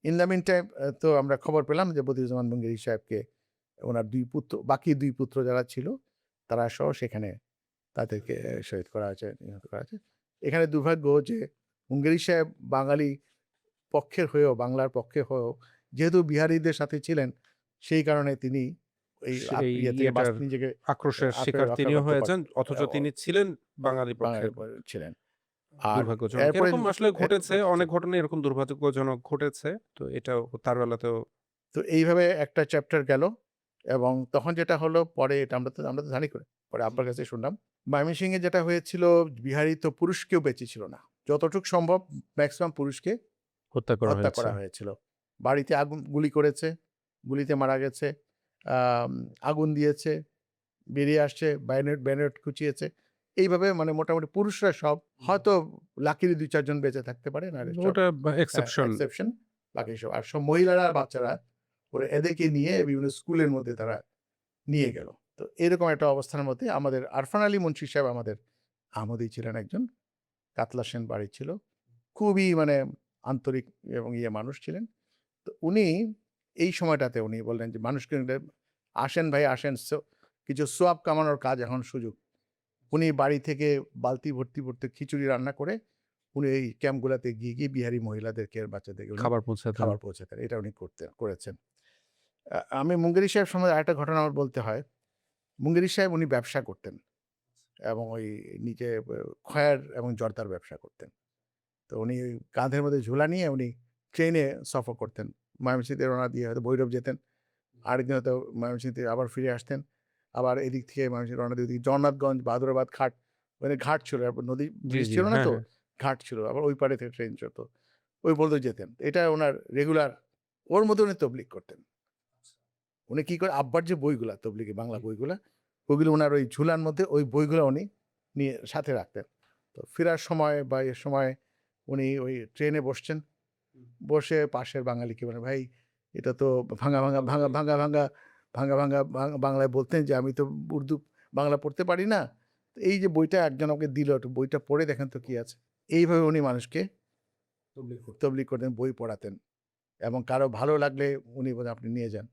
ইন দ্য মিন টাইম তো আমরা খবর পেলাম যে বদিউজ্জামান মুঙ্গেরি সাহেবকে, ওনার ২ পুত্র, বাকি ২ পুত্র যারা ছিল তারা সহ সেখানে তাদেরকে শহীদ করা হয়েছে, নিহত করা হয়েছে। এখানে দুর্ভাগ্য যে মুঙ্গেরি সাহেব বাঙালি পক্ষের হয়েও, বাংলার পক্ষে হয়েও, যেহেতু বিহারীদের সাথে ছিলেন, সেই কারণে তিনি এই সেই ইয়ে থেকে ইয়েটার নিজেকে আক্রোশের আঁকড়ে শিকার রক্ষা তিনিও করতে হয়েছেন। অথচ তিনি ছিলেন বাঙালি বাঙালি পক্ষের। ছিলেন। আর দুর্ভাগ্যজনক। এরপরে এরকম আসলে ঘটেছে। ঘটেছে। অনেক ঘটনা এরকম দুর্ভাগ্যজনক ঘটেছে। তো এটাও তার বেলাতেও তো এইভাবে একটা চ্যাপ্টার গেল এবং তখন যেটা হলো পরে, এটা আমরা তো জানি করে। পরে আব্বার কাছে শুনলাম। ময়মনসিংহে যেটা হয়েছিল, বিহারী তো পুরুষকেও বেঁচে ছিল না। যতটুক সম্ভব ম্যাক্সিমাম পুরুষকে হত্যা করা হত্যা হয়েছে। করা হয়েছিল। বাড়িতে গুলি করেছে, গুলিতে মারা গেছে, আম আগুন দিয়েছে, বেরিয়ে আসছে, ব্যানয়েট খুঁচিয়েছে। এইভাবে মানে মোটামুটি পুরুষরা সব, হয়তো লাকিলি ২-৪ জন বেঁচে থাকতে পারে, নাহলে সব ওটা এক্সেপশন। এক্সেপশন। বাকি সব, আর সব মহিলারা আর বাচ্চারা ওরা এদেরকে নিয়ে বিভিন্ন স্কুলের মধ্যে তারা নিয়ে গেল। তো এরকম একটা অবস্থার মধ্যে আমাদের আরফান আলী মুন্সি সাহেব, আমাদের আহমদী ছিলেন একজন, কাতলা সেন বাড়ি ছিল। খুবই মানে আন্তরিক এবং মানুষ ছিলেন। তো উনি এই সময়টাতে উনি বললেন যে মানুষকে, আসেন ভাই আসেন, কিছু সোয়াব কামানোর কাজ এখন সুযোগ। উনি বাড়ি থেকে বালতি ভর্তি খিচুড়ি রান্না করে উনি এই ক্যাম্পগুলাতে গিয়ে বিহারি মহিলাদেরকে আর বাচ্চাদেরকে উনি খাবার পৌঁছাতেন। খাবার পৌঁছাতেন। এটা উনি করেছেন। আমি মুঙ্গেরি সাহেব সম্বন্ধে আরেকটা ঘটনা আমার বলতে হয়। মুঙ্গেরি সাহেব উনি ব্যবসা করতেন এবং ওই নিজে খয়ার এবং জর্দার ব্যবসা করতেন। তো উনি ওই কাঁধের মধ্যে ঝোলা নিয়ে উনি ট্রেনে সফর করতেন। ময়মনসিংহে রওনা দিয়ে হয়তো ভৈরব যেতেন। আরেকদিন হয়তো ময়মনসিংহ থেকে আবার ফিরে আসতেন। আবার এদিক থেকে ময়মনসিংহ রওনা দিয়ে ওদিকে জগন্নাথগঞ্জ, বাহাদুরাবাদ ঘাট, ওখানে ঘাট ছিল। এরপর নদী, জি, ব্রিজ জি। ছিল না হ্যাঁ, তো, হ্যাঁ। ঘাট ছিল। আবার ওই পাড়ে থেকে ট্রেন চলত। ওই পর্যন্ত যেতেন। এটা উনার রেগুলার, ওর মধ্যে উনি তবলিগ করতেন। উনি কি করে, আব্বার যে বইগুলা তবলিগি বাংলা বইগুলা, ওইগুলো উনার ওই ঝুলার মধ্যে ওই বইগুলো উনি নিয়ে সাথে রাখতেন। তো ফেরার সময় বা এর সময় উনি ওই ট্রেনে বসছেন। বসে পাশের বাঙালিকে বলেন, "ভাই, এটা তো বাংলায় বলতেন যে আমি তো উর্দু বাংলা পড়তে পারি না। তো এই যে বইটা একজন আমাকে দিল, একটু বইটা পড়ে দেখেন তো কি আছে।" এইভাবে উনি মানুষকে তবলিগ করতেন, বই পড়াতেন এবং কারো ভালো লাগলে উনি বলেন, "আপনি নিয়ে যান।"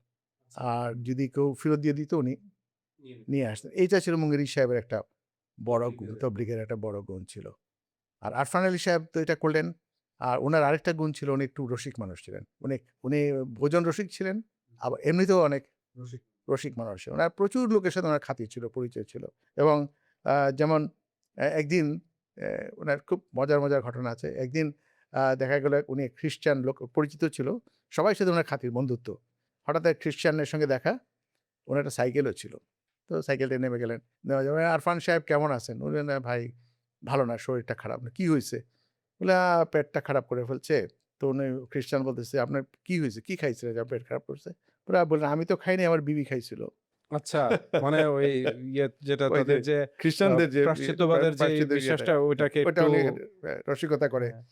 আর যদি কেউ ফেরত দিয়ে দিত, উনি নিয়ে আসতেন। এইটা ছিল মুঙ্গেরি সাহেবের একটা বড় গুণ, তবলিগের একটা বড় গুণ ছিল। আর আরফান আলী সাহেব তো এটা করলেন। আর উনার আরেকটা গুণ ছিল, উনি একটু রসিক মানুষ ছিলেন। উনি ভোজন রসিক ছিলেন, আবার এমনিতেও অনেক রসিক মানুষ ছিলেন। উনার প্রচুর লোকের সাথে উনার খাতির ছিল, পরিচয় ছিল। এবং যেমন একদিন উনার খুব মজার ঘটনা আছে। একদিন দেখা গেল উনি খ্রিস্টান লোক, পরিচিত ছিল। সবার সাথে উনার খাতির, বন্ধুত্ব। হঠাৎ এক খ্রিস্টানের সঙ্গে দেখা, উনার একটা সাইকেলও ছিল। তো সাইকেলটা নেমে গেলেন। নেওয়া যাবে, "আরফান সাহেব কেমন আছেন?" বললেন, ভাই ভালো না, শরীরটা খারাপ না।" "কি হইছে?" বলে, পেটটা খারাপ করে ফেলছে।" তো উনি খ্রিস্টান বলতেছে, "আপনার কি হয়েছে? কি খাইছিলেন যে পেট খারাপ করছে?" বললেন, "আমি তো খাইনি, আমার বিবি খাইছিল।" আচ্ছা, মানে ওই যেটা ওই যে তাদের যে খ্রিস্টানদের যে প্রায়শ্চিত্তবাদের যে প্রায়শ্চিত্তের ইয়েটা, বিশ্বাসটা ওইটাকে ওইটা একটু উনি রসিকতা করে হ্যাঁ।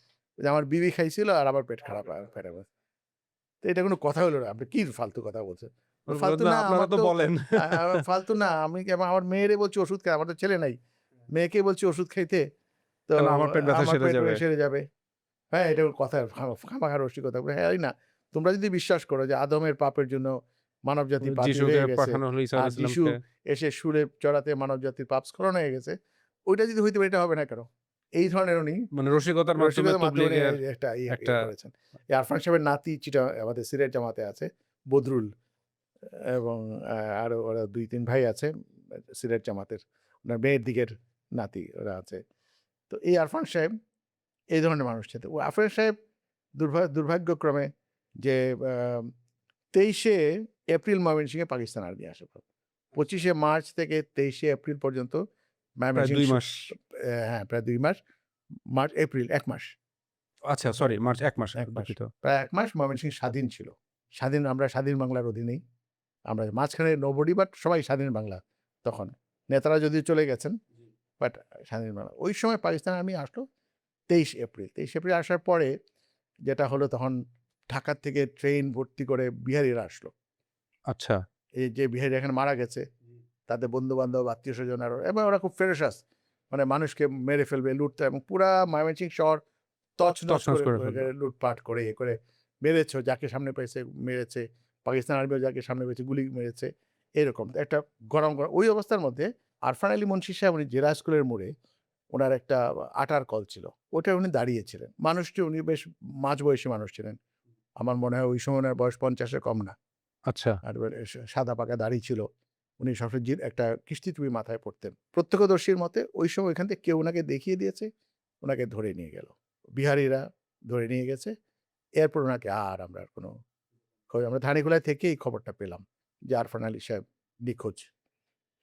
যে, "আমার বিবি খাইছিল আর আমার পেট খারাপ পেটে ব্যথা।" তো এটা কোনো কথা হলো না। আপনি কি ফালতু কথা বলছেন? ফালতু না না, আপনারা আমার তো তো বলেন। ফালতু না। আমি আমার মেয়েরে বলছি ওষুধ খাই। আমার তো ছেলে নাই। মেয়েকে বলছি ওষুধ খাইতে। তো কেন আমার পেট ব্যথা আমার সেরে পেট যাবে। সেরে যাবে। হ্যাঁ, এটা কথা খামাখা রসিকতা। হ্যাঁ, এই না। তোমরা যদি বিশ্বাস করো যে আদমের পাপের জন্য মানবজাতি পাপী যিশুকে হয়ে গেছে, পাঠানো হলো ঈসা আর আলাইহিস যিশু সালামকে। এসে শুলে চড়াতে মানবজাতির পাপ স্খলন হয়ে গেছে, ওইটা যদি হইতে পারে এটা হবে না কেন? এই ধরনের উনি মানে রসিকতার মাধ্যমে রসিকতার মাধ্যমে উনি তবলিগের একটা একটা ইয়ে করেছেন। এই আরফান সাহেবের নাতি আমাদের সিলেট জামাতে আছে, বদরুল, এবং আরো ওরা ২-৩ ভাই আছে সিলেট জামাতের। উনার মেয়ের দিকের নাতি ওরা আছে। তো এই আরফান সাহেব এই ধরনের মানুষ ছিলেন। আরফান সাহেব দুর্ভাগ্যক্রমে যে আ ২৩শে এপ্রিল ময়মনসিংহে পাকিস্তান আর্মি আসে। ২৫শে মার্চ থেকে ২৩শে এপ্রিল পর্যন্ত প্রায় ময়মনসিংহ ২ মাস। হ্যাঁ, প্রায় ২ মাস। এপ্রিল ১ মাস। আচ্ছা সরি মার্চ ১ মাস ১ মাস। দুঃখিত। প্রায় ১ মাস ময়মনসিংহ স্বাধীন ছিল। আমরা স্বাধীন বাংলার অধীনেই। আমরা মাঝখানে নোবডি, বাট সবাই স্বাধীন বাংলা তখন। নেতারা যদিও চলে গেছেন, বাট স্বাধীন বাংলা। ওই সময় পাকিস্তান আর্মি আসলো ২৩ এপ্রিল। ২৩ এপ্রিল আসার পরে যেটা হলো, তখন ঢাকা থেকে ট্রেন ভর্তি করে বিহারিরা আসলো। আচ্ছা। এই যে বিহারি এখানে মারা গেছে, তাদের বন্ধু-বান্ধব, আত্মীয়স্বজন আরো, এবং ওরা খুব ফেরেশাস। মানে মানুষকে মেরে ফেলবে, লুটতে, এবং পুরা ময়মনসিংহ শহর তছনছ তছনছ করে করে ফেলল। লুটপাট করে ইয়ে করে মেরেছে। যাকে সামনে পেয়েছে মেরেছে। পাকিস্তান আর্মিও যাকে সামনে পেয়েছে গুলি মেরেছে। এরকম একটা গরম ওই অবস্থার মধ্যে আরফান আলী মুন্সি সাহেব, উনি জেলা স্কুলের মোড়ে উনার একটা আটার কল ছিল। ওটায় উনি দাঁড়িয়েছিলেন। মানুষটি, উনি বেশ মাঝবয়সী মানুষ ছিলেন। আমার মনে হয় ওই সময় উনার বয়স ৫০ এর কম না। আচ্ছা, আর সাদা পাকা দাড়ি ছিল। উনি সবসময় একটা কিস্তি টুপি মাথায় পড়তেন। প্রত্যক্ষদর্শীর মতে ওই সময় ওইখান থেকে কেউ উনাকে দেখিয়ে দিয়েছে, উনাকে ধরে নিয়ে গেল। বিহারিরা ধরে নিয়ে গেছে। এরপর উনাকে আর আমরা কোনো খবর, আমরা ধানীখোলা থেকেই খবরটা পেলাম যে আরফান আলী সাহেব নিখোঁজ।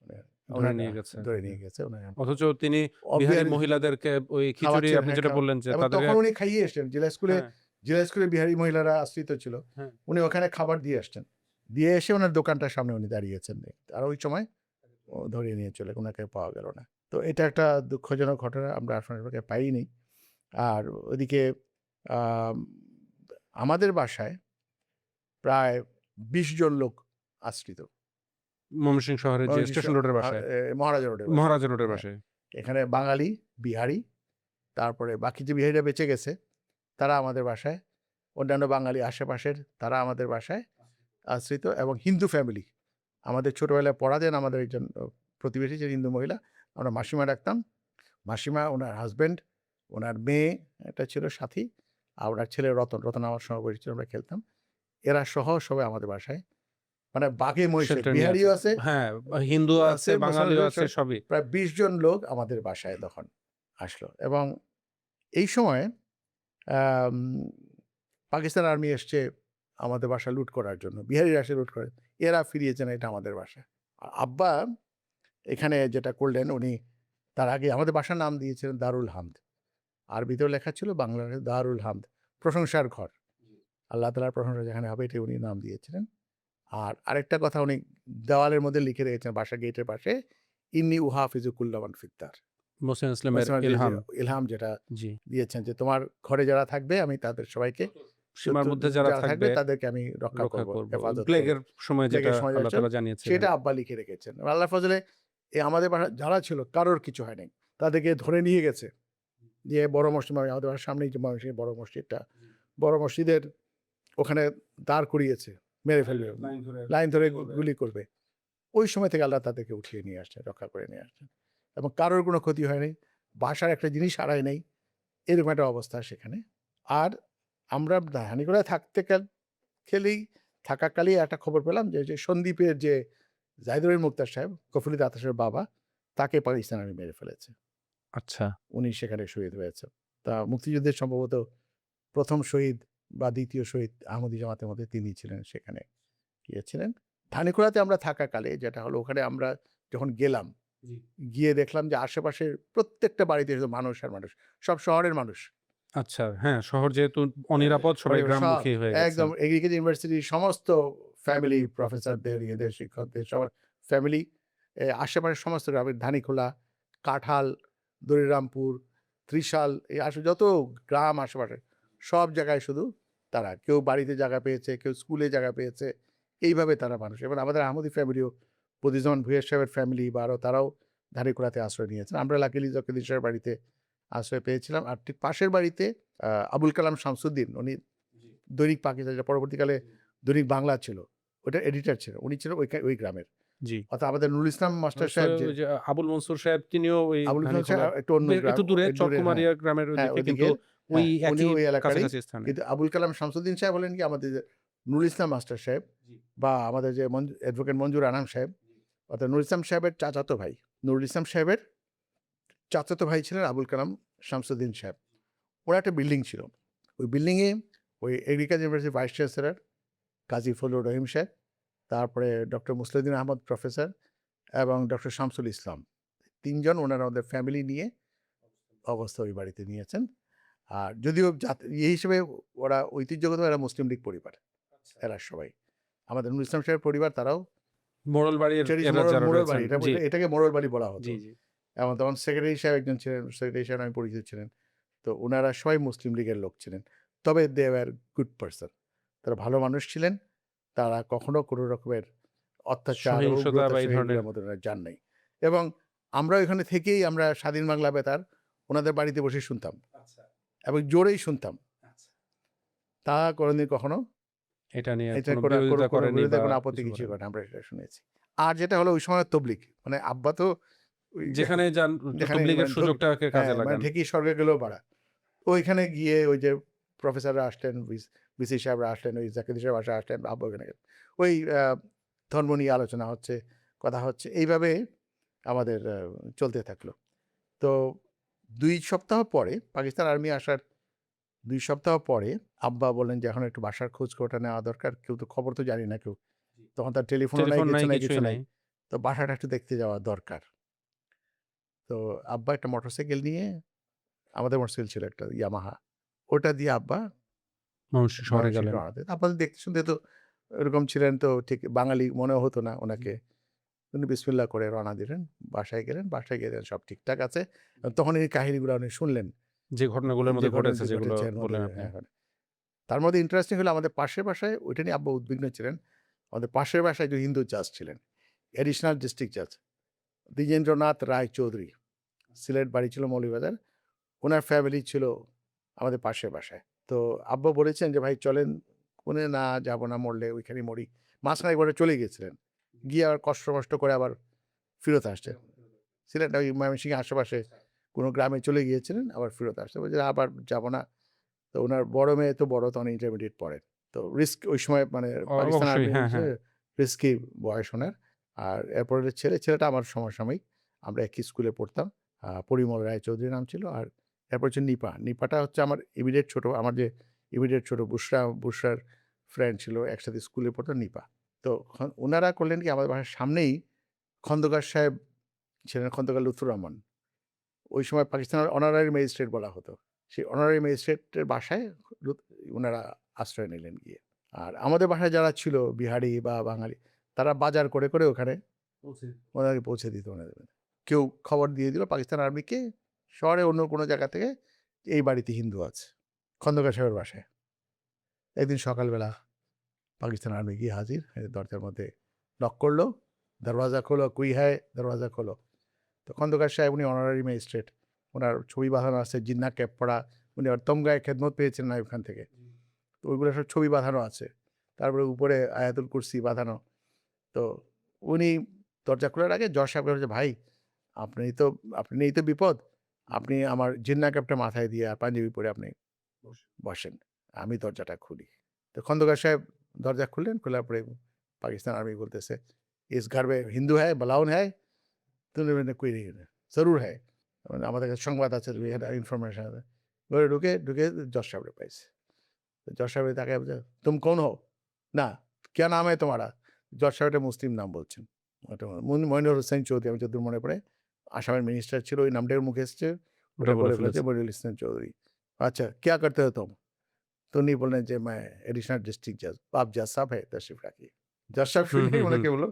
মানে ধরে উনার নিয়ে গেছে ধরে তাকে। নিয়ে গেছে। উনার অথচ তিনি বিহারি বিহারি মহিলাদেরকে ওই খিচুড়ি খাওয়াচ্ছিলেন, আপনি হ্যাঁ, যেটা বললেন যে এবং তাদেরকে তখন উনি খাইয়ে এসছেন। হ্যাঁ, জেলা স্কুলে বিহারি মহিলারা আশ্রিত ছিল। হ্যাঁ। উনি ওখানে খাবার দিয়ে আসছেন। দিয়ে এসে উনার দোকানটার সামনে উনি দাঁড়িয়েছেন। আর ওই সময় ধরিয়ে নিয়ে চলে, উনাকে পাওয়া গেল না। তো এটা একটা দুঃখজনক ঘটনা। আমরা আসলে পাইনি। আর ওইদিকে আম আমাদের বাসায় প্রায় ২০ জন লোক আশ্রিত। ময়মনসিংহ শহরের যে ময়মনসিংহ স্টেশন রোডের বাসায়, মহারাজা রোডের বাসায়। মহারাজা রোডের হ্যাঁ, বাসায়। এখানে বাঙালি, বিহারি, তারপরে বাকি যে বিহারিরা বেঁচে গেছে তারা আমাদের বাসায়, অন্যান্য বাঙালি আশেপাশের তারা আমাদের বাসায় আশ্রিত, এবং হিন্দু ফ্যামিলি। আমাদের ছোটবেলায় পড়াতেন আমাদের একজন প্রতিবেশী ছিলেন হিন্দু মহিলা। আমরা মাসিমা ডাকতাম। মাসিমা, উনার হাসব্যান্ড, উনার মেয়ে একটা ছিল সাথী, আর উনার ছেলে রতন। রতন আমার সঙ্গে পরিচিত, আমরা খেলতাম। এরা সহ সবাই আমাদের বাসায়, মানে বাঘে মহিষে, শেল্টার নিয়ে আছে। বিহারিও আছে, হ্যাঁ, হিন্দু আছে, বাঙালিও আছে সবই। প্রায় ২০ জন লোক আমাদের বাসায় তখন আসলো। এবং এই সময় আম পাকিস্তান আর্মি এসছে আমাদের বাসা লুট করার জন্য। বিহারিরা এসে লুট করে। এরা ফিরিয়েছেন এটা আমাদের বাসায়। আব্বা এখানে যেটা করলেন, উনি তার আগে আমাদের বাসার নাম দিয়েছিলেন দারুল হামদ। আরবিতেও লেখা ছিল, বাংলায় দারুল হামদ, প্রশংসার ঘর। আল্লাহ তাআলার প্রশংসা যেখানে হবে, এটাই উনি নাম দিয়েছিলেন। আর আরেকটা কথা উনি দেওয়ালের মধ্যে লিখে রেখেছেন বাসার গেটের পাশে, "ইন্নী উহাফিজু কুল্লা মান ফিদ্দার।" মোহসেন ইসলামের যে ইলহাম। ইলহাম যেটা জি। দিয়েছেন যে, তোমার ঘরে যারা থাকবে আমি তাদের সবাইকে, সীমার মধ্যে যারা যারা থাকবে থাকবে তাদেরকে আমি রক্ষা রক্ষা করব, করব। হেফাজত করব। প্লেগের সময় যেটা প্লেগের সময় আল্লাহ যাচ্ছেন, তাআলা জানিয়েছিলেন। সেটা আব্বা লিখে রেখেছেন। আল্লাহর ফজলে আমাদের বাসায় যারা ছিল কারোর কিছু হয় নাই। তাদেরকে ধরে নিয়ে গেছে। দিয়ে বড় মসজিদ, আমাদের বাসার সামনেই যে ময়মনসিংহের বড় মসজিদটা, বড় মসজিদের ওখানে দাঁড় করিয়েছে। মেরে ফেলবে। লাইন ধরে গুলি করবে। ওই সময় থেকে আল্লাহ তাদেরকে উঠিয়ে নিয়ে আসছেন, রক্ষা করে নিয়ে আসছেন। এবং কারোর কোনো ক্ষতি হয়নি। বাসার একটা জিনিস হারায় নাই। এরকম একটা অবস্থা সেখানে। আর আমরা ধানীগোড়ায় থাকাকালেই একটা খবর পেলাম যে সন্দ্বীপের যে জাহিদুল মুক্তার সাহেব, কফিলুদ্দিন আতাসের বাবা, তাকে পাকিস্তান আর্মি মেরে ফেলেছে। আচ্ছা। উনি সেখানে শহীদ হয়েছেন। তা মুক্তিযুদ্ধের সম্ভবত ১ম শহীদ বা ২য় শহীদ আহমদী জামাতের মধ্যে তিনিই ছিলেন, সেখানে গিয়েছিলেন। ধানীখোলাতে আমরা থাকাকালে যেটা হলো, ওখানে আমরা যখন গেলাম, গিয়ে দেখলাম যে আশেপাশের প্রত্যেকটা বাড়িতে শুধু মানুষ আর মানুষ। সব শহরের মানুষ। আচ্ছা, হ্যাঁ, শহর যেহেতু অনিরাপদ সবাই সব গ্রামমুখী হয়ে গেছে। একদম এগ্রিকালচার ইউনিভার্সিটির সমস্ত ফ্যামিলি, প্রফেসরদের, ইয়েদের, শিক্ষকদের সবার ফ্যামিলি, আশেপাশের সমস্ত গ্রামের ধানীখোলা, কাঁঠাল, দরিরামপুর, ত্রিশাল, এই যত গ্রাম আশেপাশে সব জায়গায় শুধু তারা। কেউ বাড়িতে জায়গা পেয়েছে, কেউ স্কুলে জায়গা পেয়েছে। এইভাবে তারা মানুষ। এবং আমাদের আহমদী ফ্যামিলিও প্রতিজন ভূঁইয়া সাহেবের ফ্যামিলি বা আরও তারাও ধানীখোলাতে আশ্রয় নিয়েছেন। আমরা লাকিলি জকির সাহেবের বাড়িতে আশ্রয় পেয়েছিলাম। আর ঠিক পাশের বাড়িতে আবুল কালাম শামসুদ্দিন, উনি দৈনিক পাকিস্তান, যেটা পরবর্তীকালে দৈনিক বাংলা ছিল, ওটার এডিটর ছিলেন। উনি ছিলেন ওই গ্রামের। জি। অর্থাৎ আমাদের নুরুল ইসলাম মাস্টার সাহেব যে ওই যে আবুল মনসুর সাহেব তিনিও ওই আবুল ইসলাম ধানীখোলা সাহেব একটু অন্য গ্রাম, একটু দূরে দূরে, হ্যাঁ, চককুমারিয়া গ্রামের হ্যাঁ, ওইদিকে, কিন্তু ওইদিকের, ওই হ্যাঁ, একই উনিও ওই এলাকারই। কাছাকাছি স্থানে। কিন্তু আবুল কালাম শামসুদ্দিন সাহেব হলেন কি আমাদের যে নুরুল ইসলাম মাস্টার সাহেব বা আমাদের যে অ্যাডভোকেট মঞ্জুর আনাম সাহেব, অর্থাৎ নুরুল ইসলাম সাহেবের চাচাতো ভাই। নুরুল ইসলাম সাহেবের চাচাতো ভাই ছিলেন আবুল কালাম শামসুদ্দিন সাহেব। ওরা একটা বিল্ডিং ছিল। ওই বিল্ডিংয়ে ওই এগ্রিকালচার ইউনিভার্সিটির ভাইস চ্যান্সেলর কাজী ফজলুর রহিম সাহেব, তারপরে ডক্টর মুসলিউদ্দিন আহমদ প্রফেসর এবং ডক্টর শামসুল ইসলাম, ৩ জন ওনারা ওদের ফ্যামিলি নিয়ে অবস্থা ওই বাড়িতে নিয়েছেন। আর যদিও ইয়ে হিসেবে ওরা ঐতিহ্যগত এরা মুসলিম লীগ পরিবার, এরা সবাই। আমাদের নুরুল ইসলাম সাহেবের পরিবার, তারাও মোড়ল বাড়ির এরা যারা মোড়ল রয়েছেন। বাড়ি, জি, এটাকে মোড়ল বাড়ি বলা হতো। জি, জি। এবং তখন সেক্রেটারি সাহেব একজন ছিলেন, সেক্রেটারি সাহেব আমি পরিচিত ছিলেন। তো ওনারা সবাই মুসলিম লীগের লোক ছিলেন। তবে দে ওয়্যার গুড পারসন। তারা ভালো মানুষ ছিলেন। তারা কখনো কোনো রকমের অত্যাচার, সহিংসতা উগ্রতা, বা এই ধরনের এগুলোর মধ্যে ওনারা যান নাই। এবং আমরা ওইখানে থেকেই আমরা স্বাধীন বাংলা বেতার ওনাদের বাড়িতে বসে শুনতাম এবং জোরেই শুনতাম। তা কোনোদিন কখনো এটা নিয়ে এটা কোনো বিরোধিতা কোনো করেনি বিরোধিতা, বা কোনো আপত্তি কিছু কিছুই করেনি। করেনি। আমরা এটা শুনেছি। আর যেটা হলো ওই সময় তবলিগ, মানে আব্বা তো ওই যেখানে যান যেখানে তবলিগের মানে সুযোগটাকে কাজে হ্যাঁ, মানে লাগান। ঢেকি স্বর্গে গেলেও বাড়া। ওইখানে গিয়ে ওই যে প্রফেসররা আসলেন, ভিসি সাহেবরা আসলেন, ওই জাকির সাহেব আসলেন, আব্বা ওখানে গেলেন। ওই ধর্ম নিয়ে আলোচনা হচ্ছে, কথা হচ্ছে। এইভাবে আমাদের চলতে থাকলো। তো ২ সপ্তাহ পরে, পাকিস্তান আর্মি আসার ২ সপ্তাহ পরে আব্বা বললেন যে এখন একটু বাসার খোঁজ খবরটা নেওয়া দরকার। কেউ তো খবর তো জানি না কেউ। তখন তার টেলিফোনও নাই, টেলিফোন নাই, কিছু নাই, কিছুই কিছু নাই। নাই। তো বাসাটা একটু দেখতে যাওয়া দরকার। তো আব্বা একটা মোটরসাইকেল নিয়ে, আমাদের মোটরসাইকেল ছিল একটা ইয়ামাহা। ওটা দিয়ে আব্বা মানুষ শহরে ময়মনসিংহ গেলেন। রওনা দেন। আব্বাদের দেখতে শুনতে তো এরকম ছিলেন, তো ঠিক বাঙালি মনেও হতো না ওনাকে। উনি বিসমিল্লাহ করে রওনা দিলেন। বাসায় গেলেন। বাসায় গিয়ে দেখেন সব ঠিকঠাক আছে। তখন এই কাহিনীগুলো উনি শুনলেন। যে ঘটনাগুলোর যে মধ্যে ঘটেছে ঘটনাটি যেগুলো ঘটেছে এর মধ্যে, বললেন আপনি। হ্যাঁ, হ্যাঁ। তার মধ্যে ইন্টারেস্টিং হলো আমাদের পাশের বাসায়, ওইটা নিয়ে আব্বা উদ্বিগ্ন ছিলেন। আমাদের পাশের বাসায় একজন হিন্দু জাজ ছিলেন। অ্যাডিশনাল ডিস্ট্রিক্ট জাজ দ্বিজেন্দ্রনাথ রায় চৌধুরী। সিলেট বাড়ি ছিল মৌলভীবাজার। উনার ফ্যামিলি ছিল আমাদের পাশের বাসায়। তো আব্বা বলেছেন যে, "ভাই চলেন।" উনি, "না, যাব না, মরলে ওইখানেই মরি।" মাঝখানে একবারে চলে গিয়েছিলেন। গিয়ে আবার কষ্ট-মষ্ট করে আবার ফেরত আসছেন। সিলেট ওই ময়মনসিংহের আশেপাশে কোনো গ্রামে চলে গিয়েছিলেন, আবার ফেরত আসছেন। বলছে, "আবার যাব না।" তো উনার বড় মেয়ে তো বড়, তখন ইন্টারমিডিয়েট পড়ে। তো রিস্ক ওই সময়, মানে পাকিস্তান অবশ্যই, আর্মি হ্যাঁ, হ্যাঁ। রিস্কি বয়স ওনার। আর এরপরে ছেলেটা আমার সমসাময়িক। আমরা একই স্কুলে পড়তাম। পরিমল রায়চৌধুরী নাম ছিল। আর এরপর হচ্ছে নিপা। নিপাটা হচ্ছে আমার ইমিডিয়েট ছোট। আমার যে ইমিডিয়েট ছোট বুশরার ফ্রেন্ড ছিল, একসাথে স্কুলে পড়তাম, নিপা। তো উনারা করলেন কি, আমাদের বাসার সামনেই খন্দকার সাহেব ছিলেন, খন্দকার লুৎফুর রহমান। ওই সময় পাকিস্তানের অনারারি ম্যাজিস্ট্রেট বলা হতো। সেই অনারারি ম্যাজিস্ট্রেটের বাসায় উনারা আশ্রয় নিলেন গিয়ে। আর আমাদের বাসায় যারা ছিল বিহারি বা বাঙালি, তারা বাজার করে, করে ওখানে ওনাকে পৌঁছে দিত ওনাদের। কেউ খবর দিয়ে দিল পাকিস্তান আর্মিকে, শহরে অন্য কোনো জায়গা থেকে, এই বাড়িতে হিন্দু আছে, খন্দকার সাহেবের বাসায়। একদিন সকালবেলা পাকিস্তান আর্মি গিয়ে হাজির, দরজার মধ্যে নক করলো, দরওয়াজা খোলো, কুই হ্যায়, দরওয়াজা খোলো। তো খন্দকার সাহেব, উনি অনারারি ম্যাজিস্ট্রেট, ওনার ছবি বাঁধানো আছে, জিন্না ক্যাপ পরা, উনি তমগায় খেদমত পেয়েছেন না ওখান থেকে। তো ওইগুলো সব ছবি বাঁধানো আছে। তারপরে উপরে আয়াতুল কুরসি বাঁধানো। তো উনি দরজা খোলার আগে জজ সাহেবকে বলছে, "ভাই, আপনি তো বিপদ। আপনি আমার জিন্না ক্যাপটা মাথায় দিয়ে আর পাঞ্জাবি পরে আপনি বসেন, আমি দরজাটা খুলি।" তো খন্দকার সাহেব দরজা খুললেন। খোলার পরে পাকিস্তান আর্মি বলতেছে, "ইস ঘর মে হিন্দু হ্যায়, বালাউন হ্যায়?" তো কই নেই, জরুর হ্যায়। আমাদের কাছে সংবাদ আছে, ইনফরমেশন আছে। ঘরে ঢুকে জজ সাহেবরে পাইছে। তো জজ সাহেব তাকায় বলছে, "তুম কৌন হো?" "না, ক্যা নাম হ্যায় তোমারা?" জজ সাহেব একটা মুসলিম নাম বলছেন। ওটা মইনুল হোসেন চৌধুরী, আমি যতদূর মনে পড়ে। আসামের মিনিস্টার ছিল, ওই নামটাই মুখে এসছে। ওটা ওটা বলে বলে ফেলেছে ফেলেছে। মইনুল ইসলাম চৌধুরী। আচ্ছা, क्या करते हो तुम? तो उन्हीं बोले যে मैं एडिशनल डिस्ट्रिक्ट जज, आप जज साहब है, तशरीफ रखिए। जज साहब হুম, শুনেই হুম, উনাকে হুম। বলল,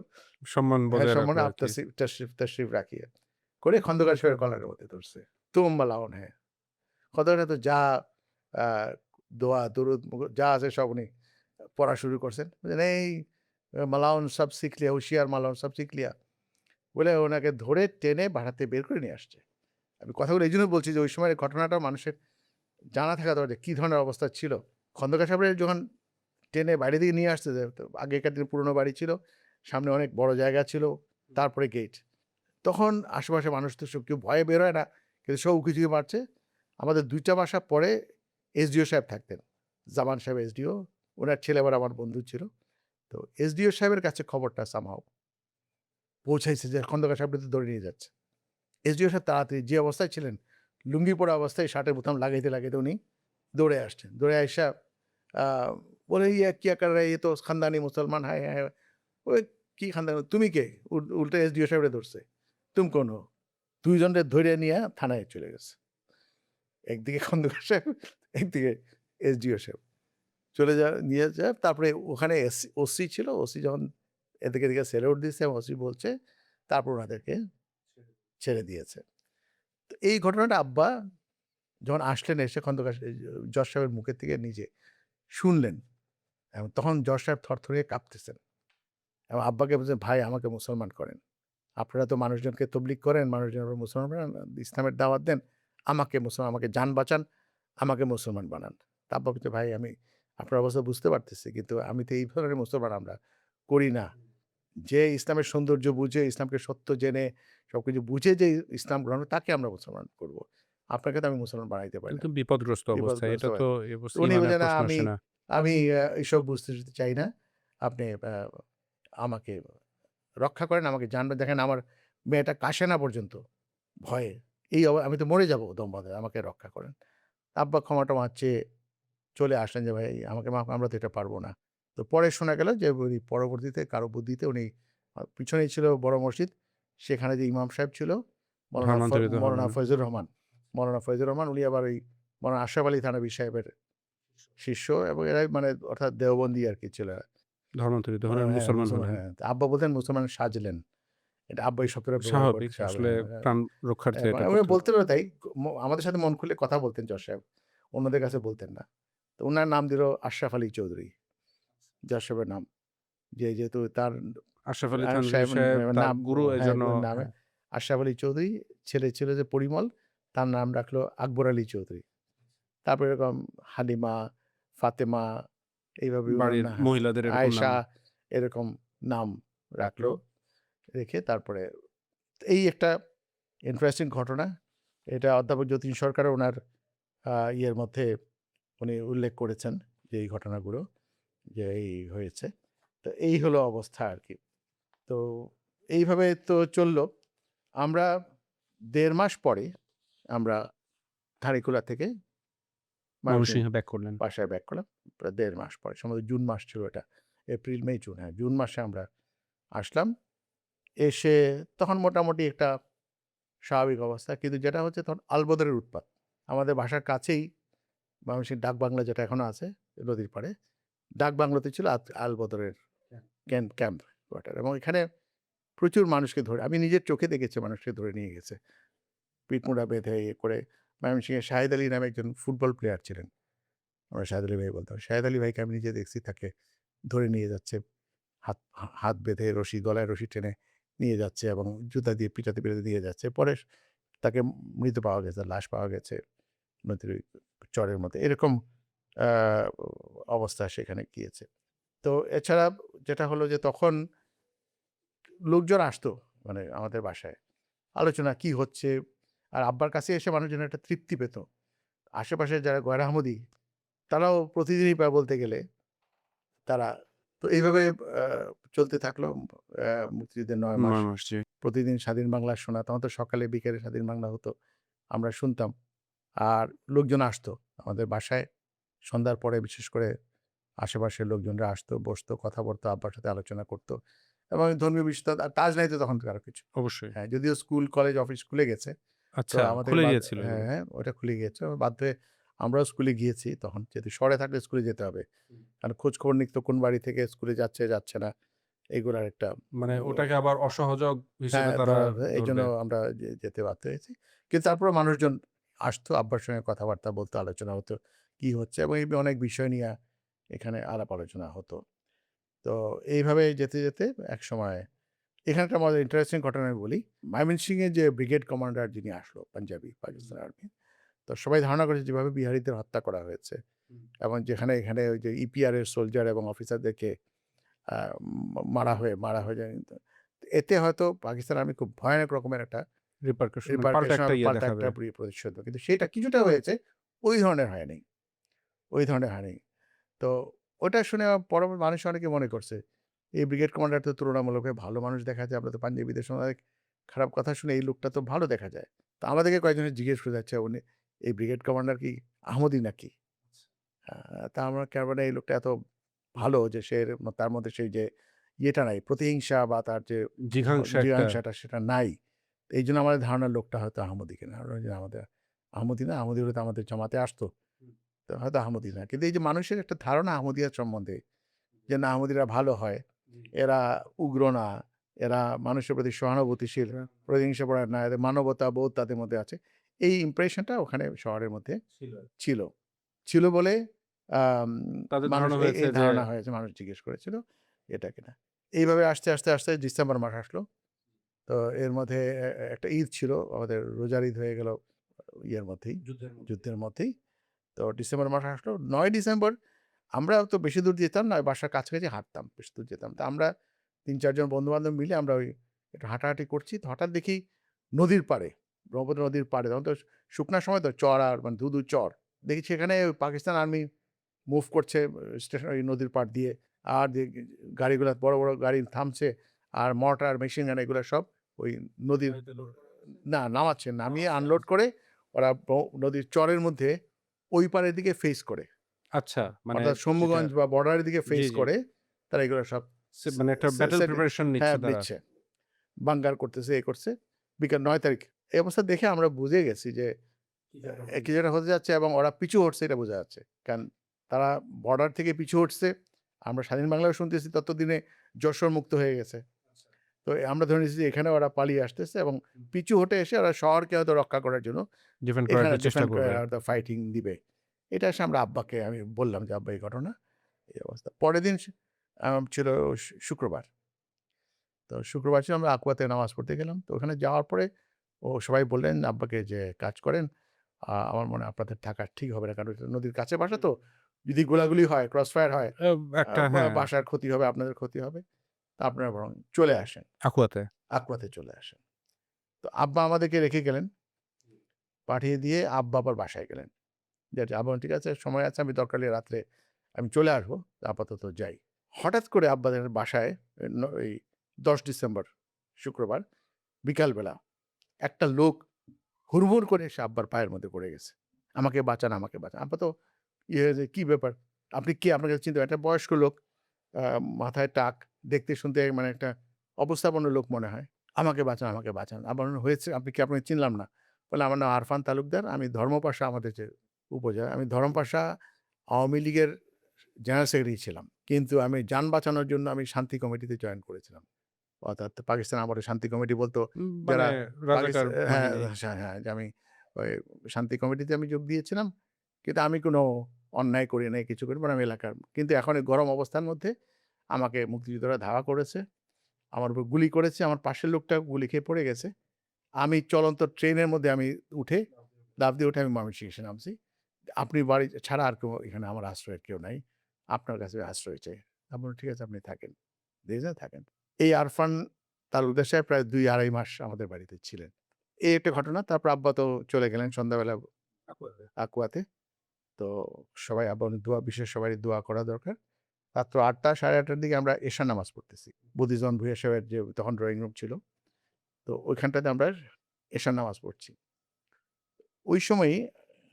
সম্মান হ্যাঁ, বজায় সম্মানে রাখলো আপ আরকি। তশরিফ রাখিয়ে। করে খন্দকার সাহেবের কলারের মধ্যে ধরছে। তুম মালাউন হ্যাঁ। খন্দকার তো যা আ দোয়া, দরুদ, যা আছে সব উনি পড়া শুরু করছেন। বলছেন, "এই মালাউন সব সিখ লিয়া, হুশিয়ার মালাউন সব সিখ লিয়া।" বলে ওনাকে ধরে টেনে বাসাতে বের করে নিয়ে আসছে। আমি কথাগুলো এইজন্য বলছি যে ওই সময়ের ঘটনাটা মানুষের জানা থাকা দরকার যে কী ধরনের অবস্থা ছিল। খন্দকার সাহেবের যখন টেনে বাইরে থেকে নিয়ে আসছে, যে তো আগেকার দিনে পুরনো বাড়ি ছিল, সামনে অনেক বড় জায়গা ছিল, তারপরে গেট। তখন আশেপাশে মানুষ তো সব কেউ ভয়ে বের হয় না, কিন্তু সব উঁকি-ঝুঁকি মারছে। আমাদের ২ টা বাসা পরে এসডিও সাহেব থাকতেন। জামান সাহেব এসডিও, উনার ছেলে আবার আমার বন্ধু ছিল। তো এসডিও সাহেবের কাছে খবরটা সামহাউ পৌঁছাইছে যে খন্দকার সাহেবকে তো ধরে নিয়ে যাচ্ছে। এসডিও সাহেব তাড়াতাড়ি যে অবস্থায় ছিলেন, লুঙ্গি পরা অবস্থায় শার্টের বোতাম লাগাইতে উনি দৌড়ে আসছেন। দৌড়ে আইসা আ বলে, "ইয়া কিয়া কর রহা হ্যায়? ইয়ে তো খানদানি মুসলমান হ্যায়, হ্যায়।" ওই কি খানদানি? তুমি কে? উল্টা এসডিও সাহেবরে ধরছে। "তুম কৌন হো?" ২ জনরে ধইরা নিয়া থানায় চলে গেছে। একদিকে খন্দকার সাহেব, একদিকে এসডিও সাহেব। চলে নিয়ে যায়। তারপরে ওখানে ওসি ছিল। ওসি যখন এদিকে স্যালুট দিছে, ওসি বলছে, তারপর উনাদেরকে ছেড়ে দিয়েছে। তো এই ঘটনাটা আব্বা যখন আসলেন, এসে খন্দকার জজ সাহেবের মুখের থেকে নিজে শুনলেন, এবং তখন জজ সাহেব থরথরিয়ে কাঁপতেছেন। এবং আব্বাকে বলছেন, "ভাই আমাকে মুসলমান করেন। আপনারা তো মানুষজনকে তবলিগ করেন, মানুষজনের মুসলমান বানান, ইসলামের দাওয়াত দেন। আমাকে জান বাঁচান, আমাকে মুসলমান বানান।" তা আব্বা বলছে, "ভাই আমি আপনার অবস্থা বুঝতে পারতেছি, কিন্তু আমি তো এই ধরনের মুসলমান আমরা করি না। যে ইসলামের সৌন্দর্য বুঝে, ইসলামকে সত্য জেনে, সবকিছু বুঝে যে ইসলাম গ্রহণ করে, তাকে আমরা মুসলমান করব। আপনাকে তো আমি মুসলমান বানাইতে পারি না।" কিন্তু বিপদগ্রস্ত অবস্থায়। বিপদগ্রস্ত এটা তো হয়। তো উনি ইমানের বললেন, "না, প্রশ্ন আমি আসে না। আমি এসব বুঝতে চাই না। আপনি আমাকে রক্ষা করেন, আমাকে জানবেন। দেখেন আমার মেয়েটা কাশে না পর্যন্ত ভয়ে। আমি তো মরে যাবো দম বন্ধে, আমাকে রক্ষা করেন।" আব্বা ক্ষমা-টমা চেয়ে চলে আসলেন যে, "ভাই আমাকে মাফ, আমরা তো এটা পারব না।" তো পরে শোনা গেল যে উনি পরবর্তীতে কারো বুদ্ধিতে উনি পিছনেই ছিল বড় মসজিদ। সেখানে যে ইমাম সাহেব ছিল ধর্মান্তরিত মৌলানা হবেন। ফয়জুর রহমান। মৌলানা ফয়জুর রহমান, উনি আবার ওই মৌলানা আশরাফ আলী থানভী সাহেবের শিষ্য, এবং এরাই মানে অর্থাৎ দেওবন্দি আরকি ছিল এরা। ধর্মান্তরিত হলেন, হ্যাঁ, মুসলমান মুসলমান, হলেন। হ্যাঁ। তো আব্বা বলতেন মুসলমান সাজলেন। এটা আব্বা এই শব্দটা ব্যবহার স্বাভাবিক করতে আসলে হ্যাঁ। প্রাণ রক্ষার্থে এখন এটা উনি করতে হতো। বলতে পারে তাই, আমাদের সাথে মন খুলে কথা বলতেন জজ সাহেব। অন্যদের কাছে বলতেন না। তো উনার নাম দিল আশরাফ আলী চৌধুরী, জজ সাহেবের নাম। যেহেতু তার আশরাফ আলী থানভী সাহেব সাহেব তার নাম, গুরু হ্যাঁ, এজন্য নামে হ্যাঁ, আশরাফ আলী চৌধুরী, ছেলে ছিল যে পরিমল, তার নাম রাখলো আকবর আলী চৌধুরী। তারপর এরকম হালিমা, ফাতেমা, এইভাবে বিভিন্ন বাড়ির মহিলাদের এরকম নাম। আয়েশা, এরকম নাম রাখলো। রেখে তারপরে এই একটা ইন্টারেস্টিং ঘটনা। এটা অধ্যাপক যতীন সরকারও উনার ইয়ের মধ্যে উনি উল্লেখ করেছেন যে এই ঘটনাগুলো যে এই হয়েছে। তো এই হলো অবস্থা আরকি। তো এইভাবে তো চলল। আমরা ১.৫ মাস পরে আমরা ধানীখোলা থেকে ময়মনসিংহ ময়মনসিংহে ব্যাক করলেন। বাসায় ব্যাক করলাম। প্রায় ১.৫ মাস পরে। সম্ভবত জুন মাস ছিল এটা। এপ্রিল, মে, জুন, হ্যাঁ, জুন মাসে আমরা আসলাম। এসে তখন মোটামুটি একটা স্বাভাবিক অবস্থা। কিন্তু যেটা হচ্ছে, তখন আলবদরের উৎপাত। আমাদের বাসার কাছেই ময়মনসিংহ ডাকবাংলো, যেটা এখনো আছে নদীর পাড়ে। ডাকবাংলোতে ছিল আলবদরের ক্যাম্প কোয়ার্টার, এবং এখানে প্রচুর মানুষকে ধরে, আমি নিজের চোখে দেখেছি মানুষকে ধরে নিয়ে গেছে। পিঠমুড়া বেঁধে ইয়ে করে। ময়মনসিংহে শাহেদ আলী নামে একজন ফুটবল প্লেয়ার ছিলেন। আমরা শাহেদ আলী ভাই বলতাম। শাহেদ আলী ভাইকে আমি নিজে দেখছি, তাকে ধরে নিয়ে যাচ্ছে। হাত বেঁধে গলায় রশি টেনে নিয়ে যাচ্ছে, এবং জুতা দিয়ে পিটাতে নিয়ে যাচ্ছে। পরে তাকে মৃত পাওয়া গেছে, লাশ পাওয়া গেছে নদীর ওই চরের মধ্যে। এরকম আ অবস্থা সেখানে গিয়েছে। তো এছাড়া যেটা হলো যে, তখন লোকজন আসতো মানে আমাদের বাসায়। আলোচনা কি হচ্ছে? আর আব্বার কাছে এসে মানুষজন একটা তৃপ্তি পেত। আশেপাশে যারা গয়রাহামদি, তারাও প্রতিদিনই প্রায় বলতে গেলে তারা, তো এইভাবে আ চলতে থাকলো আ মুক্তিযুদ্ধের ৯ মাস। ৯ মাস জি। প্রতিদিন স্বাধীন বাংলা শোনা। তখন তো সকালে বিকেলে স্বাধীন বাংলা হতো। আমরা শুনতাম। আর লোকজন আসতো আমাদের বাসায় সন্ধ্যার পরে, বিশেষ করে আশেপাশের লোকজনরা আসতো, বসতো, কথা বলতো, আব্বার সাথে আলোচনা করত। এবং ধর্মীয় বিষয় তাজ নাই তো তখন কারো কিছু। অবশ্যই। হ্যাঁ, যদিও স্কুল, কলেজ, অফিস খুলে গেছে। তো আচ্ছা, আমাদের খুলে বাদ গিয়েছিল হ্যাঁ, এগুলো। হ্যাঁ, ওটা খুলে গিয়েছে। বাধ্য হয়ে আমরাও স্কুলে গিয়েছি তখন। যেহেতু শহরে থাকলে স্কুলে যেতে হবে। কারণ খোঁজ খবর নিত কোন বাড়ি থেকে স্কুলে যাচ্ছে, যাচ্ছে না। এগুলার একটা মানে ও ওটাকে আবার অসহযোগ হিসেবে হ্যাঁ, তারা ধরা হয়। এইজন্য ধরবে। আমরা যেতে বাধ্য হয়েছি। কিন্তু তারপরেও মানুষজন আসতো, আব্বার সঙ্গে কথাবার্তা বলতো, আলোচনা হতো। কি হচ্ছে এবং এই অনেক বিষয় নিয়ে এখানে আলাপ আলোচনা হতো। তো এইভাবে যেতে, যেতে একসময় এখানে একটা মজার ইন্টারেস্টিং ঘটনা আমি বলি। ময়মনসিংহে যে ব্রিগেড কমান্ডার যিনি আসলো পাঞ্জাবি, পাকিস্তান আর্মি। তো সবাই ধারণা করেছে যেভাবে বিহারিদের হত্যা করা হয়েছে এবং যেখানে এখানে ওই যে ইপিআর এর সোলজার এবং অফিসারদেরকে আ মারা হয়ে যায়। এতে হয়তো পাকিস্তান আর্মি খুব ভয়ানক রকমের একটা রিপারকাশন মানে পাল্টা রিপারকেশন একটা হবে, ইয়ে পাল্টা দেখাবে। একটা প্রতিশোধ হবে। কিন্তু সেটা কিছুটা হয়েছে, ওই ধরনের হয় নাই। ওই ধরনের হয় নাই। তো ওটা শুনে মানুষ অনেকে মনে করছে, এই ব্রিগেড কমান্ডার তো তুলনামূলকভাবে ভালো মানুষ দেখা যায়। আমরা তো পাঞ্জাবিদের সময় অনেক খারাপ কথা শুনে এই লোকটা তো ভালো দেখা যায়। তো আমাদেরকে কয়েকজনে জিজ্ঞেস করে যাচ্ছে, উনি এই ব্রিগেড কমান্ডার কি আহমদি নাকি? তা আমরা মানে এই লোকটা এত ভালো যে সে তার মধ্যে সেই যে ইয়েটা নাই, প্রতিহিংসা বা তার যে জিঘাংসা একটা। জিঘাংসাটা সেটা নাই। এইজন্য আমাদের ধারণা লোকটা হয়তো আহমদি কিনা। আমরা যে আমাদের আহমদি না, আহমদি হলে তো আমাদের জামাতে আসতো। তো হয়তো আহমদি না। কিন্তু এই যে মানুষের একটা ধারণা আহমদিয়া সম্বন্ধে যে না আহমদিরা ভালো হয়, এরা উগ্র না, এরা মানুষের প্রতি সহানুভূতিশীল, প্রতিহিংসাপরায়ণ না, এদের মানবতা বোধ তাদের মধ্যে আছে। এই ইমপ্রেশনটা ওখানে শহরের মধ্যে ছিল। ছিল বলে আম তাদের মানুষ ধারণা এই হয়েছে যে ধারণা হয়েছে, মানুষ জিজ্ঞেস করেছিল এটা কিনা। এইভাবে আস্তে, আস্তে ডিসেম্বর মাস আসলো। তো এর মধ্যে একটা ঈদ ছিল। আমাদের রোজার ঈদ হয়ে গেল ইয়ের মধ্যেই, যুদ্ধের মধ্যেই। তো ডিসেম্বর মাস আসলো। ৯ ডিসেম্বর আমরা তো বেশি দূর যেতাম না। ওই বাসার কাছাকাছি হাঁটতাম। বেশি দূর যেতাম। তো আমরা ৩-৪ জন বন্ধু-বান্ধব মিলে আমরা ওই একটু হাঁটাহাঁটি করছি। তো হঠাৎ দেখি নদীর পাড়ে, ব্রহ্মপুত্র নদীর পাড়ে তখন তো শুকনার সময় তো চর আর মানে ধু, ধু চর। দেখি সেখানে ওই পাকিস্তান আর্মি মুভ করছে স্টেশন ওই নদীর পাড় দিয়ে। আর গাড়িগুলা বড় গাড়ি থামছে। আর মর্টার, মেশিন গান এগুলা সব ওই নদীর না নামাচ্ছে। নামিয়ে আনলোড করে ওরা নদীর চরের মধ্যে ওই পাড়ের দিকে ফেস করে। আচ্ছা মানে অর্থাৎ যেটা শম্ভুগঞ্জ বা বর্ডারের দিকে জি, ফেস জি। করে তারা এগুলো সব মানে একটা ব্যাটল প্রিপারেশন নিচ্ছে হ্যাঁ, তারা। নিচ্ছে। বাঙ্কার করতেছে, এ করছে। বিকাল ৯ তারিখ। এই অবস্থা দেখে আমরা বুঝে গেছি যে কিছু একটা হতে যাচ্ছে এবং ওরা পিছু হটছে এটা বোঝা যাচ্ছে। কারণ তারা বর্ডার থেকে পিছু হটছে। আমরা স্বাধীন বাংলায় শুনতেছি ততদিনে যশোর মুক্ত হয়ে গেছে। তো আমরা ধরে নিয়েছি যে এখানে ওরা পালিয়ে আসতেছে এবং পিছু হটে এসে ওরা শহরকে হয়তো রক্ষা করার জন্য ডিফেন্ড করার এখানে একটা চেষ্টা ডিফেন্ড করবে। হয়তো ফাইটিং দিবে। এটা এসে আমরা আব্বাকে আমি বললাম যে, "আব্বা এই ঘটনা, এই অবস্থা।" পরের দিন ছিল শুক্রবার। তো শুক্রবার ছিল আমরা আকুয়াতে নামাজ পড়তে গেলাম। তো ওখানে যাওয়ার পরে সবাই বললেন আব্বাকে যে, "কাজ করেন। আমার মনে হয় আপনাদের থাকা ঠিক হবে না। কারণ এটা নদীর কাছে বাসা তো। যদি গোলাগুলি হয়, ক্রস ফায়ার হয়, একটা হ্যাঁ, বাসার ক্ষতি হবে, আপনাদের ক্ষতি হবে। তা আপনারা বরং চলে আসেন। আকুয়াতে। আকুয়াতে চলে আসেন।" তো আব্বা আমাদেরকে রেখে গেলেন। পাঠিয়ে দিয়ে আব্বা আবার বাসায় গেলেন। যে, "আব্বা ঠিক আছে, সময় আছে। আমি দরকার হলে রাত্রে আমি চলে আসবো। আপাতত যাই।" হঠাৎ করে আব্বাদের বাসায় এই ১০ ডিসেম্বর শুক্রবার বিকালবেলা একটা লোক হুড়মুড় করে এসে আব্বার পায়ের মধ্যে পড়ে গেছে। "আমাকে বাঁচান, আমাকে বাঁচান।" আব্বা তো ইয়ে যে, "কি ব্যাপার? আপনি কে? আপনাকে চিনতে একটা বয়স্ক লোক, আ মাথায় টাক, দেখতে শুনতে মানে একটা অবস্থাপন্ন লোক মনে হয়। "আমাকে বাঁচান, আমাকে বাঁচান।" আব্বা বললেন, "হয়েছে? আপনি কে? আপনাকে চিনলাম না।" বললাম, "আমার নাম আরফান তালুকদার। আমি ধর্মপাশা আমাদের যে উপজেলা, আমি ধরমপাশা আওয়ামী লীগের জেনারেল সেক্রেটারি ছিলাম। কিন্তু আমি যান বাঁচানোর জন্য আমি শান্তি কমিটিতে জয়েন করেছিলাম।" অর্থাৎ পাকিস্তান আমলে শান্তি কমিটি বলতো মানে যারা রাজাকার হ্যাঁ, বাহিনী। হ্যাঁ, যে আমি ওই শান্তি কমিটিতে আমি যোগ দিয়েছিলাম। কিন্তু আমি কোনো অন্যায় করি নাই, কিছু করি আমি এলাকার। কিন্তু এখন এই গরম অবস্থার মধ্যে আমাকে মুক্তিযোদ্ধারা ধাওয়া করেছে। আমার উপর গুলি করেছে। আমার পাশের লোকটা গুলি খেয়ে পড়ে গেছে। আমি চলন্ত ট্রেনের মধ্যে আমি উঠে লাফ দিয়ে উঠে আমি ময়মনসিংহে এসে নামছি। আপনি বাড়ি ছাড়া আর কেউ এখানে আমার আশ্রয়ের কেউ নাই। আপনার কাছে আশ্রয় চাই। আমি বললাম, "ঠিক আছে আপনি থাকেন। যেখানে থাকেন।" এই আরফান তালুকদার সাহেব প্রায় ২-২.৫ মাস আমাদের বাড়িতে ছিলেন। এই একটা ঘটনা। তারপর আব্বা তো চলে গেলেন সন্ধ্যাবেলা আকুয়াতে। তো সবাই আব্বা বিশেষ সবারই দোয়া করা দরকার। রাত্র ৮ঃ০০ ৮:৩০ দিকে আমরা এশার নামাজ পড়তেছি। বদিউজ্জামান ভূঁইয়া সাহেবের যে তখন ড্রয়িং রুম ছিল। তো ওইখানটাতে আমরা এশার নামাজ পড়ছি। ওই সময়ই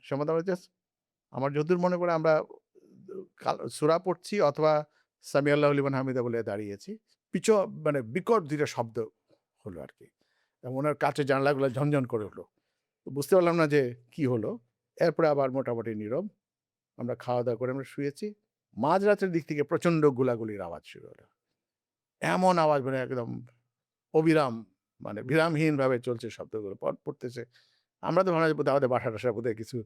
সম্ভবত আমরা জাস্ট আমার যতদূর মনে পড়ে আমরা সূরা পড়ছি অথবা সামি আল্লাহু লিমান হামিদা বলে দাঁড়িয়েছি। পিছ মানে বিকট ২ টা শব্দ হলো আরকি। এবং ওনার কাঁচের জানালাগুলো ঝনঝন করে উঠলো। তো বুঝতে পারলাম না যে কি হলো। এরপরে আবার মোটামুটি নীরব। আমরা খাওয়া-দাওয়া করে আমরা শুয়েছি। মাঝরাতের দিক থেকে প্রচণ্ড গোলাগুলির আওয়াজ শুরু হলো। এমন আওয়াজ মানে একদম অবিরাম মানে বিরামহীনভাবে চলছে শব্দগুলো পড়তেছে। আমরা তো ভাবলাম যে বোধহয় আমাদের বাসা-টাসায় বোধহয় কিছু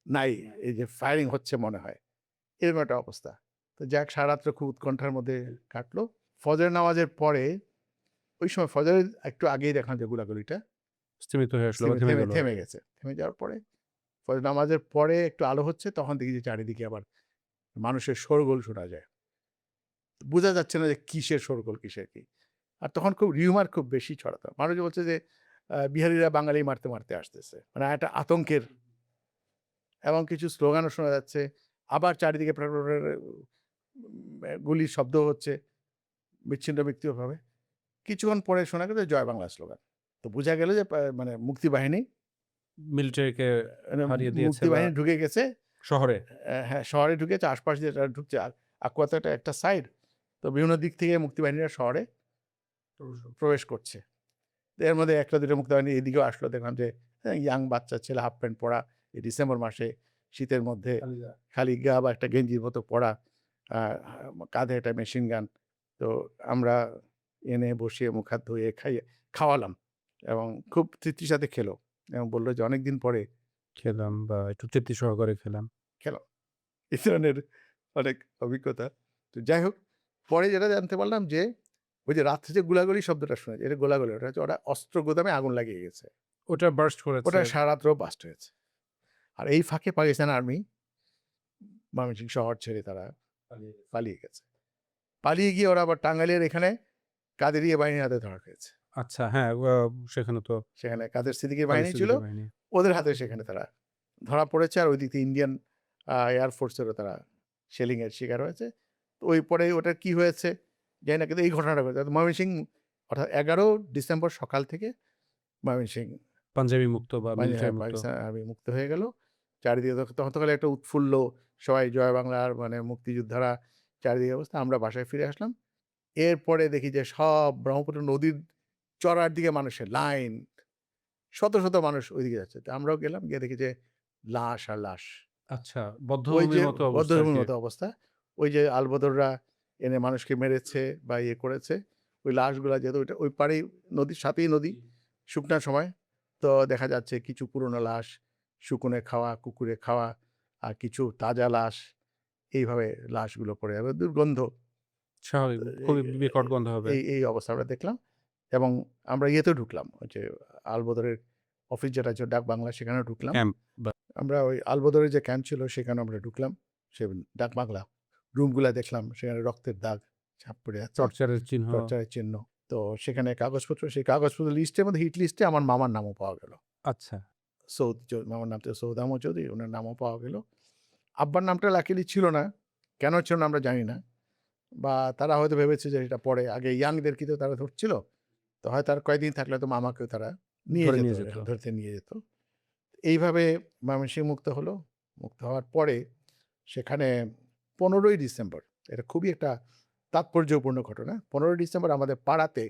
নাই। এই যে ফায়ারিং হচ্ছে মনে হয়। এরকম একটা অবস্থা। তো যাক সারারাত্র খুব উৎকণ্ঠার মধ্যে কাটলো। ফজরের নামাজের পরে ওই সময় ফজরের একটু আগেই দেখলাম যে গোলাগুলিটা স্তিমিত হয়ে আসলো বা থেমে থেমে গেল। থেমে গেছে। থেমে যাওয়ার পরে ফজর নামাজের পরে একটু আলো হচ্ছে তখন দেখি যে চারিদিকে আবার মানুষের শোরগোল শোনা যায়। বোঝা যাচ্ছে না যে কিসের শোরগোল, কিসের কি। আর তখন খুব রিউমার খুব বেশি ছড়াতো। মানুষ বলছে যে বিহারিরা বাঙালি মারতে, মারতে আসতেছে। মানে একটা আতঙ্কের এবং কিছু স্লোগানও শোনা যাচ্ছে। আবার চারিদিকে গুলির শব্দ হচ্ছে বিচ্ছিন্ন ব্যক্তিগতভাবে। কিছুক্ষণ পরে শোনা গেল জয় বাংলা স্লোগান। তো বোঝা গেল যে মানে মুক্তিবাহিনী মিলিটারিকে মানে হারিয়ে দিয়েছে বা মুক্তিবাহিনী ঢুকে গেছে। শহরে। হ্যাঁ, শহরে ঢুকেছে, আশপাশ দিয়ে তারা ঢুকছে। আকুয়া তো একটা সাইড। তো বিভিন্ন দিক থেকে মুক্তিবাহিনীরা শহরে প্রবেশ করছে। তো এর মধ্যে ১টা ২টা মুক্তিবাহিনী এদিকেও আসলো। দেখলাম যে ইয়াং বাচ্চা ছেলে হাফ প্যান্ট পরা, এই ডিসেম্বর মাসে শীতের মধ্যে খালি গা বা একটা গেঞ্জির মতো পরা, আ কাঁধে একটা মেশিন গান। তো আমরা এনে বসিয়ে মুখ হাত ধুয়ে খাওয়ালাম এবং খুব তৃপ্তির সাথে খেলো এবং বলল যে অনেকদিন পরে খেলাম বা একটু তৃপ্তি সহকারে খেলাম। খেলাম। এই ধরনের অনেক অভিজ্ঞতা। তো যাই হোক, পরে যেটা জানতে পারলাম যে, ওই যে রাত্রে যে গোলাগুলি শব্দটা শোনা যায়, এটা গোলাগুলি ওটা হচ্ছে ওরা অস্ত্র গোদামে আগুন লাগিয়ে গেছে। ওটা বার্স্ট করেছে। ওটা সারারাত্র বাস্ট হয়েছে। আর এই ফাঁকে পাকিস্তান আর্মি ময়মনসিংহ শহর ছেড়ে তারা পালিয়ে গেছে। পালিয়ে গিয়ে ওরা আবার টাঙ্গাইলের এখানে কাদেরিয়া বাহিনীর হাতে ধরা খেয়েছে। আচ্ছা হ্যাঁ, সেখানে তো সেখানে কাদের সিদ্দিকীর খালিদ বাহিনী ছিল, সিদ্দিকীর বাহিনী। ওদের হাতে সেখানে তারা ধরা পড়েছে। আর ওই দিক থেকে ইন্ডিয়ান এয়ার ফোর্সেরও তারা শেলিং এর শিকার হয়েছে। তো ওই পরে ওটার কি হয়েছে জানি না, কিন্তু এই ঘটনাটা ঘটেছে। ময়মনসিংহ অর্থাৎ ১১ ডিসেম্বর সকাল থেকে ময়মনসিংহ পাঞ্জাবি মুক্ত বা মিলিটারি মুক্ত। পাকিস্তান আর্মি মুক্ত হয়ে গেল। চারিদিকে তখন তো খালি একটা উৎফুল্ল, সবাই জয় বাংলার মানে মুক্তিযোদ্ধারা চারিদিকে অবস্থা। আমরা বাসায় ফিরে আসলাম। এরপরে দেখি যে সব ব্রহ্মপুত্র নদীর চড়ার দিকে মানুষের লাইন। শত, শত মানুষ ওইদিকে যাচ্ছে। তো আমরাও গেলাম, গিয়ে দেখি যে লাশ আর লাশ। আচ্ছা, ওই যে বধ্যভূমির মতো অবস্থা বধ্যভূমির আরকি। মতো অবস্থা। ওই যে আলবদররা এনে মানুষকে মেরেছে বা ইয়ে করেছে। ওই লাশগুলা যেহেতু ওইটা ওই পাড়েই নদীর সাথেই নদী, শুকনার সময়। তো দেখা যাচ্ছে কিছু পুরনো লাশ, শুকনে খাওয়া, কুকুরে খাওয়া, আর কিছু তাজা লাশ। এইভাবে লাশগুলো পড়ে যাবে। দুর্গন্ধ। স্বাভাবিক, খুবই বিকট গন্ধ হবে। এই অবস্থা আমরা দেখলাম এবং আমরা ইয়েতেও ঢুকলাম। ওই যে আলবদরের অফিস যেটা আছে ডাক বাংলা, সেখানেও ঢুকলাম। ক্যাম্প বা আমরা ওই আলবদরের যে ক্যাম্প ছিল সেখানে আমরা ঢুকলাম। সে ডাক বাংলা রুমগুলা দেখলাম, সেখানে রক্তের দাগ ছাপ পড়ে আছে, টর্চারের চিহ্ন। টর্চারের চিহ্ন। তো সেখানে কাগজপত্র, সেই কাগজপত্র লিস্টের মধ্যে হিট লিস্টে আমার মামার নামও পাওয়া গেল। আচ্ছা। মামার নাম তো সৌদ আহমদ চৌধুরী, ওনার নামও পাওয়া গেল। আব্বার নামটা লাকিলি ছিল না। কেন ছিল না আমরা জানি না। বা তারা হয়তো ভেবেছে যে এটা পরে আগে ইয়াংদেরকে তো তারা ধরছিল। তো হয়তো আর কয়েকদিন থাকলে তো মামাকেও তারা নিয়ে ধরে যেত, নিয়ে যেত। ধরতে নিয়ে যেত। এইভাবে ময়মনসিংহ মুক্ত হলো। মুক্ত হওয়ার পরে সেখানে ১৫ই ডিসেম্বর, এটা খুবই একটা তাৎপর্যপূর্ণ ঘটনা। ১৫ই ডিসেম্বর আমাদের পাড়াতে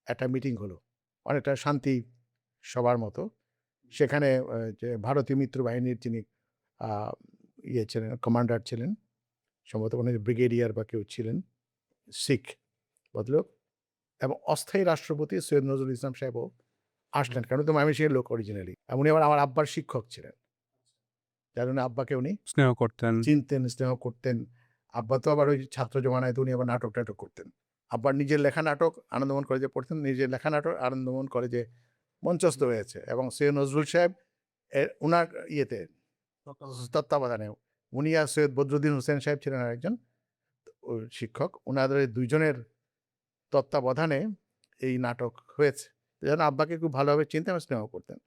একটা মিটিং হলো। অনেকটা শান্তি সভার মতো। সেখানে যে ভারতীয় মিত্র বাহিনীর যিনি আ ইয়ে ছিলেন, কমান্ডার ছিলেন, সম্ভবত কোনো ব্রিগেডিয়ার বা কেউ ছিলেন, শিখ ভদ্রলোক, এবং অস্থায়ী রাষ্ট্রপতি সৈয়দ নজরুল ইসলাম সাহেবও আসলেন। কারণ উনি তো ময়মনসিংহের লোক অরিজিনালি। এবং উনি আবার আমার আব্বার শিক্ষক ছিলেন। যার জন্য আব্বাকে উনি স্নেহ করতেন। চিনতেন, স্নেহ করতেন। আব্বা তো আবার ওই ছাত্র জমানায় তো উনি আবার নাটক-টাটক করতেন। আব্বার নিজের লেখা নাটক আনন্দমোহন কলেজে পড়তেন। নিজের লেখা নাটক আনন্দমোহন কলেজে মঞ্চস্থ হয়েছে এবং সৈয়দ নজরুল সাহেব উনার ইয়েতে তত্ত্বাবধানে উনি আর সৈয়দ বদরুদ্দিন হোসেন সাহেব ছিলেন আরেকজন শিক্ষক। উনাদের ২ জনের তত্ত্বাবধানে এই নাটক হয়েছে। যেন আব্বাকে খুব ভালোভাবে চিনতেন এবং স্নেহ করতেন।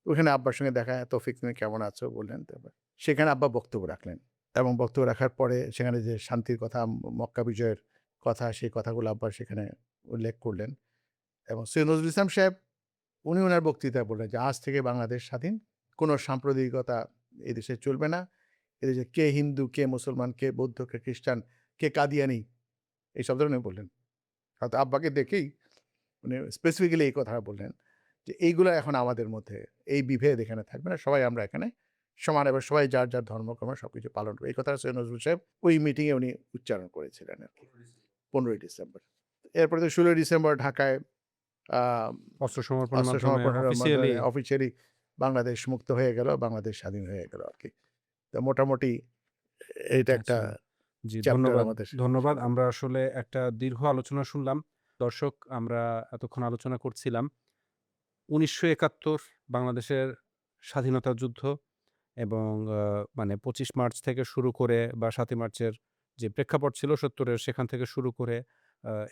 ওখানে আব্বার সঙ্গে দেখা, তৌফিক তুমি কেমন আছো বললেন। তারপর সেখানে আব্বা বক্তব্য রাখলেন এবং বক্তব্য রাখার পরে সেখানে যে শান্তির কথা, মক্কা বিজয়ের কথা, সেই কথাগুলো আব্বা সেখানে উল্লেখ করলেন এবং সৈয়দ নজরুল ইসলাম সাহেব উনি ওনার বক্তৃতায় বললেন যে আজ থেকে বাংলাদেশ স্বাধীন, কোনো সাম্প্রদায়িকতা এদেশে চলবে না। এদেশে কে হিন্দু, কে মুসলমান, কে বৌদ্ধ, কে খ্রিস্টান, কে কাদিয়ানি, এই সব ধরনের বললেন। হয়তো আব্বাকে দেখেই উনি স্পেসিফিক্যালি এই কথাটা বললেন যে, "এইগুলা এখন আমাদের মধ্যে, এই বিভেদ এখানে থাকবে না। সবাই আমরা এখানে সমান এবং সবাই যার, যার ধর্মকর্ম সবকিছু পালন করব।" এই কথাটা সৈয়দ নজরুল সাহেব ওই মিটিংয়ে উনি উচ্চারণ করেছিলেন আরকি। ১৫ই ডিসেম্বর। এরপরে তো ১৬ই ডিসেম্বর ঢাকায় আ অস্ত্র সমর্পণের অস্ত্র মাধ্যমে সমর্পণের অফিসিয়ালি মাধ্যমে অফিসিয়ালি বাংলাদেশ মুক্ত হয়ে গেল, বাংলাদেশ স্বাধীন হয়ে গেল আরকি। তো মোটামুটি এইটা একটা আচ্ছা। জি, চ্যাপ্টার ধন্যবাদ। আমাদের ধন্যবাদ। সমাজে। আমরা আসলে একটা দীর্ঘ আলোচনা শুনলাম। দর্শক, আমরা এতক্ষণ আলোচনা করছিলাম ১৯৭১ বাংলাদেশের স্বাধীনতা যুদ্ধ এবং মানে ২৫ মার্চ থেকে শুরু করে বা ৭ই মার্চের যে প্রেক্ষাপট ছিল ৭০ এর, সেখান থেকে শুরু করে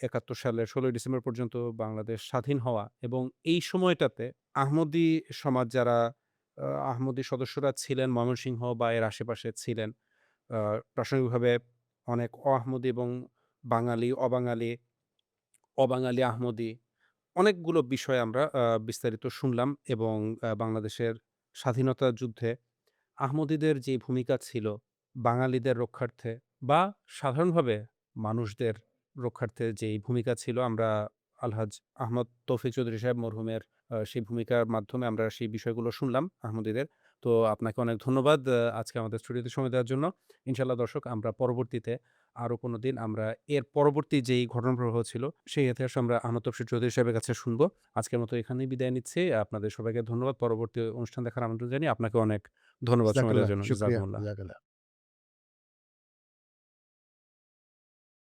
৭১ সালের ১৬ই ডিসেম্বর পর্যন্ত বাংলাদেশ স্বাধীন হওয়া এবং এই সময়টাতে আহমদী সমাজ যারা আহমদী সদস্যরা ছিলেন ময়মনসিংহ বা এর আশেপাশে ছিলেন, আ প্রাসঙ্গিকভাবে অনেক অ-আহমদী এবং বাঙালি, অবাঙালি, অবাঙালি আহমদী অনেকগুলো বিষয় আমরা বিস্তারিত শুনলাম এবং বাংলাদেশের স্বাধীনতা যুদ্ধে আহমদীদের যে ভূমিকা ছিল বাঙালিদের রক্ষার্থে বা সাধারণভাবে মানুষদের রক্ষার্থে যেই ভূমিকা ছিল, আমরা আলহাজ আহমদ তৌফিক চৌধুরী সাহেব মরহুমের সেই ভূমিকার মাধ্যমে আমরা সেই বিষয়গুলো শুনলাম আহমদীদের। তো আপনাকে অনেক ধন্যবাদ আজকে আমাদের স্টুডিওতে সময় দেওয়ার জন্য। ইনশাআল্লাহ দর্শক, আমরা পরবর্তীতে আরো কোনোদিন আমরা এর পরবর্তী যেই ঘটনাপ্রবাহ ছিল সেই ইতিহাস আমরা আহমদ তৌফিক চৌধুরী সাহেবের কাছে শুনবো। আজকের মতো এখানেই বিদায় নিচ্ছি। আপনাদের সবাইকে ধন্যবাদ। পরবর্তী অনুষ্ঠান দেখার আমন্ত্রণ জানিয়ে আপনাকে অনেক ধন্যবাদ সময় জাযাকাল্লাহ, দেওয়ার জন্য। শুকরিয়া, জাযাকুমুল্লাহ। জাযাকাল্লাহ।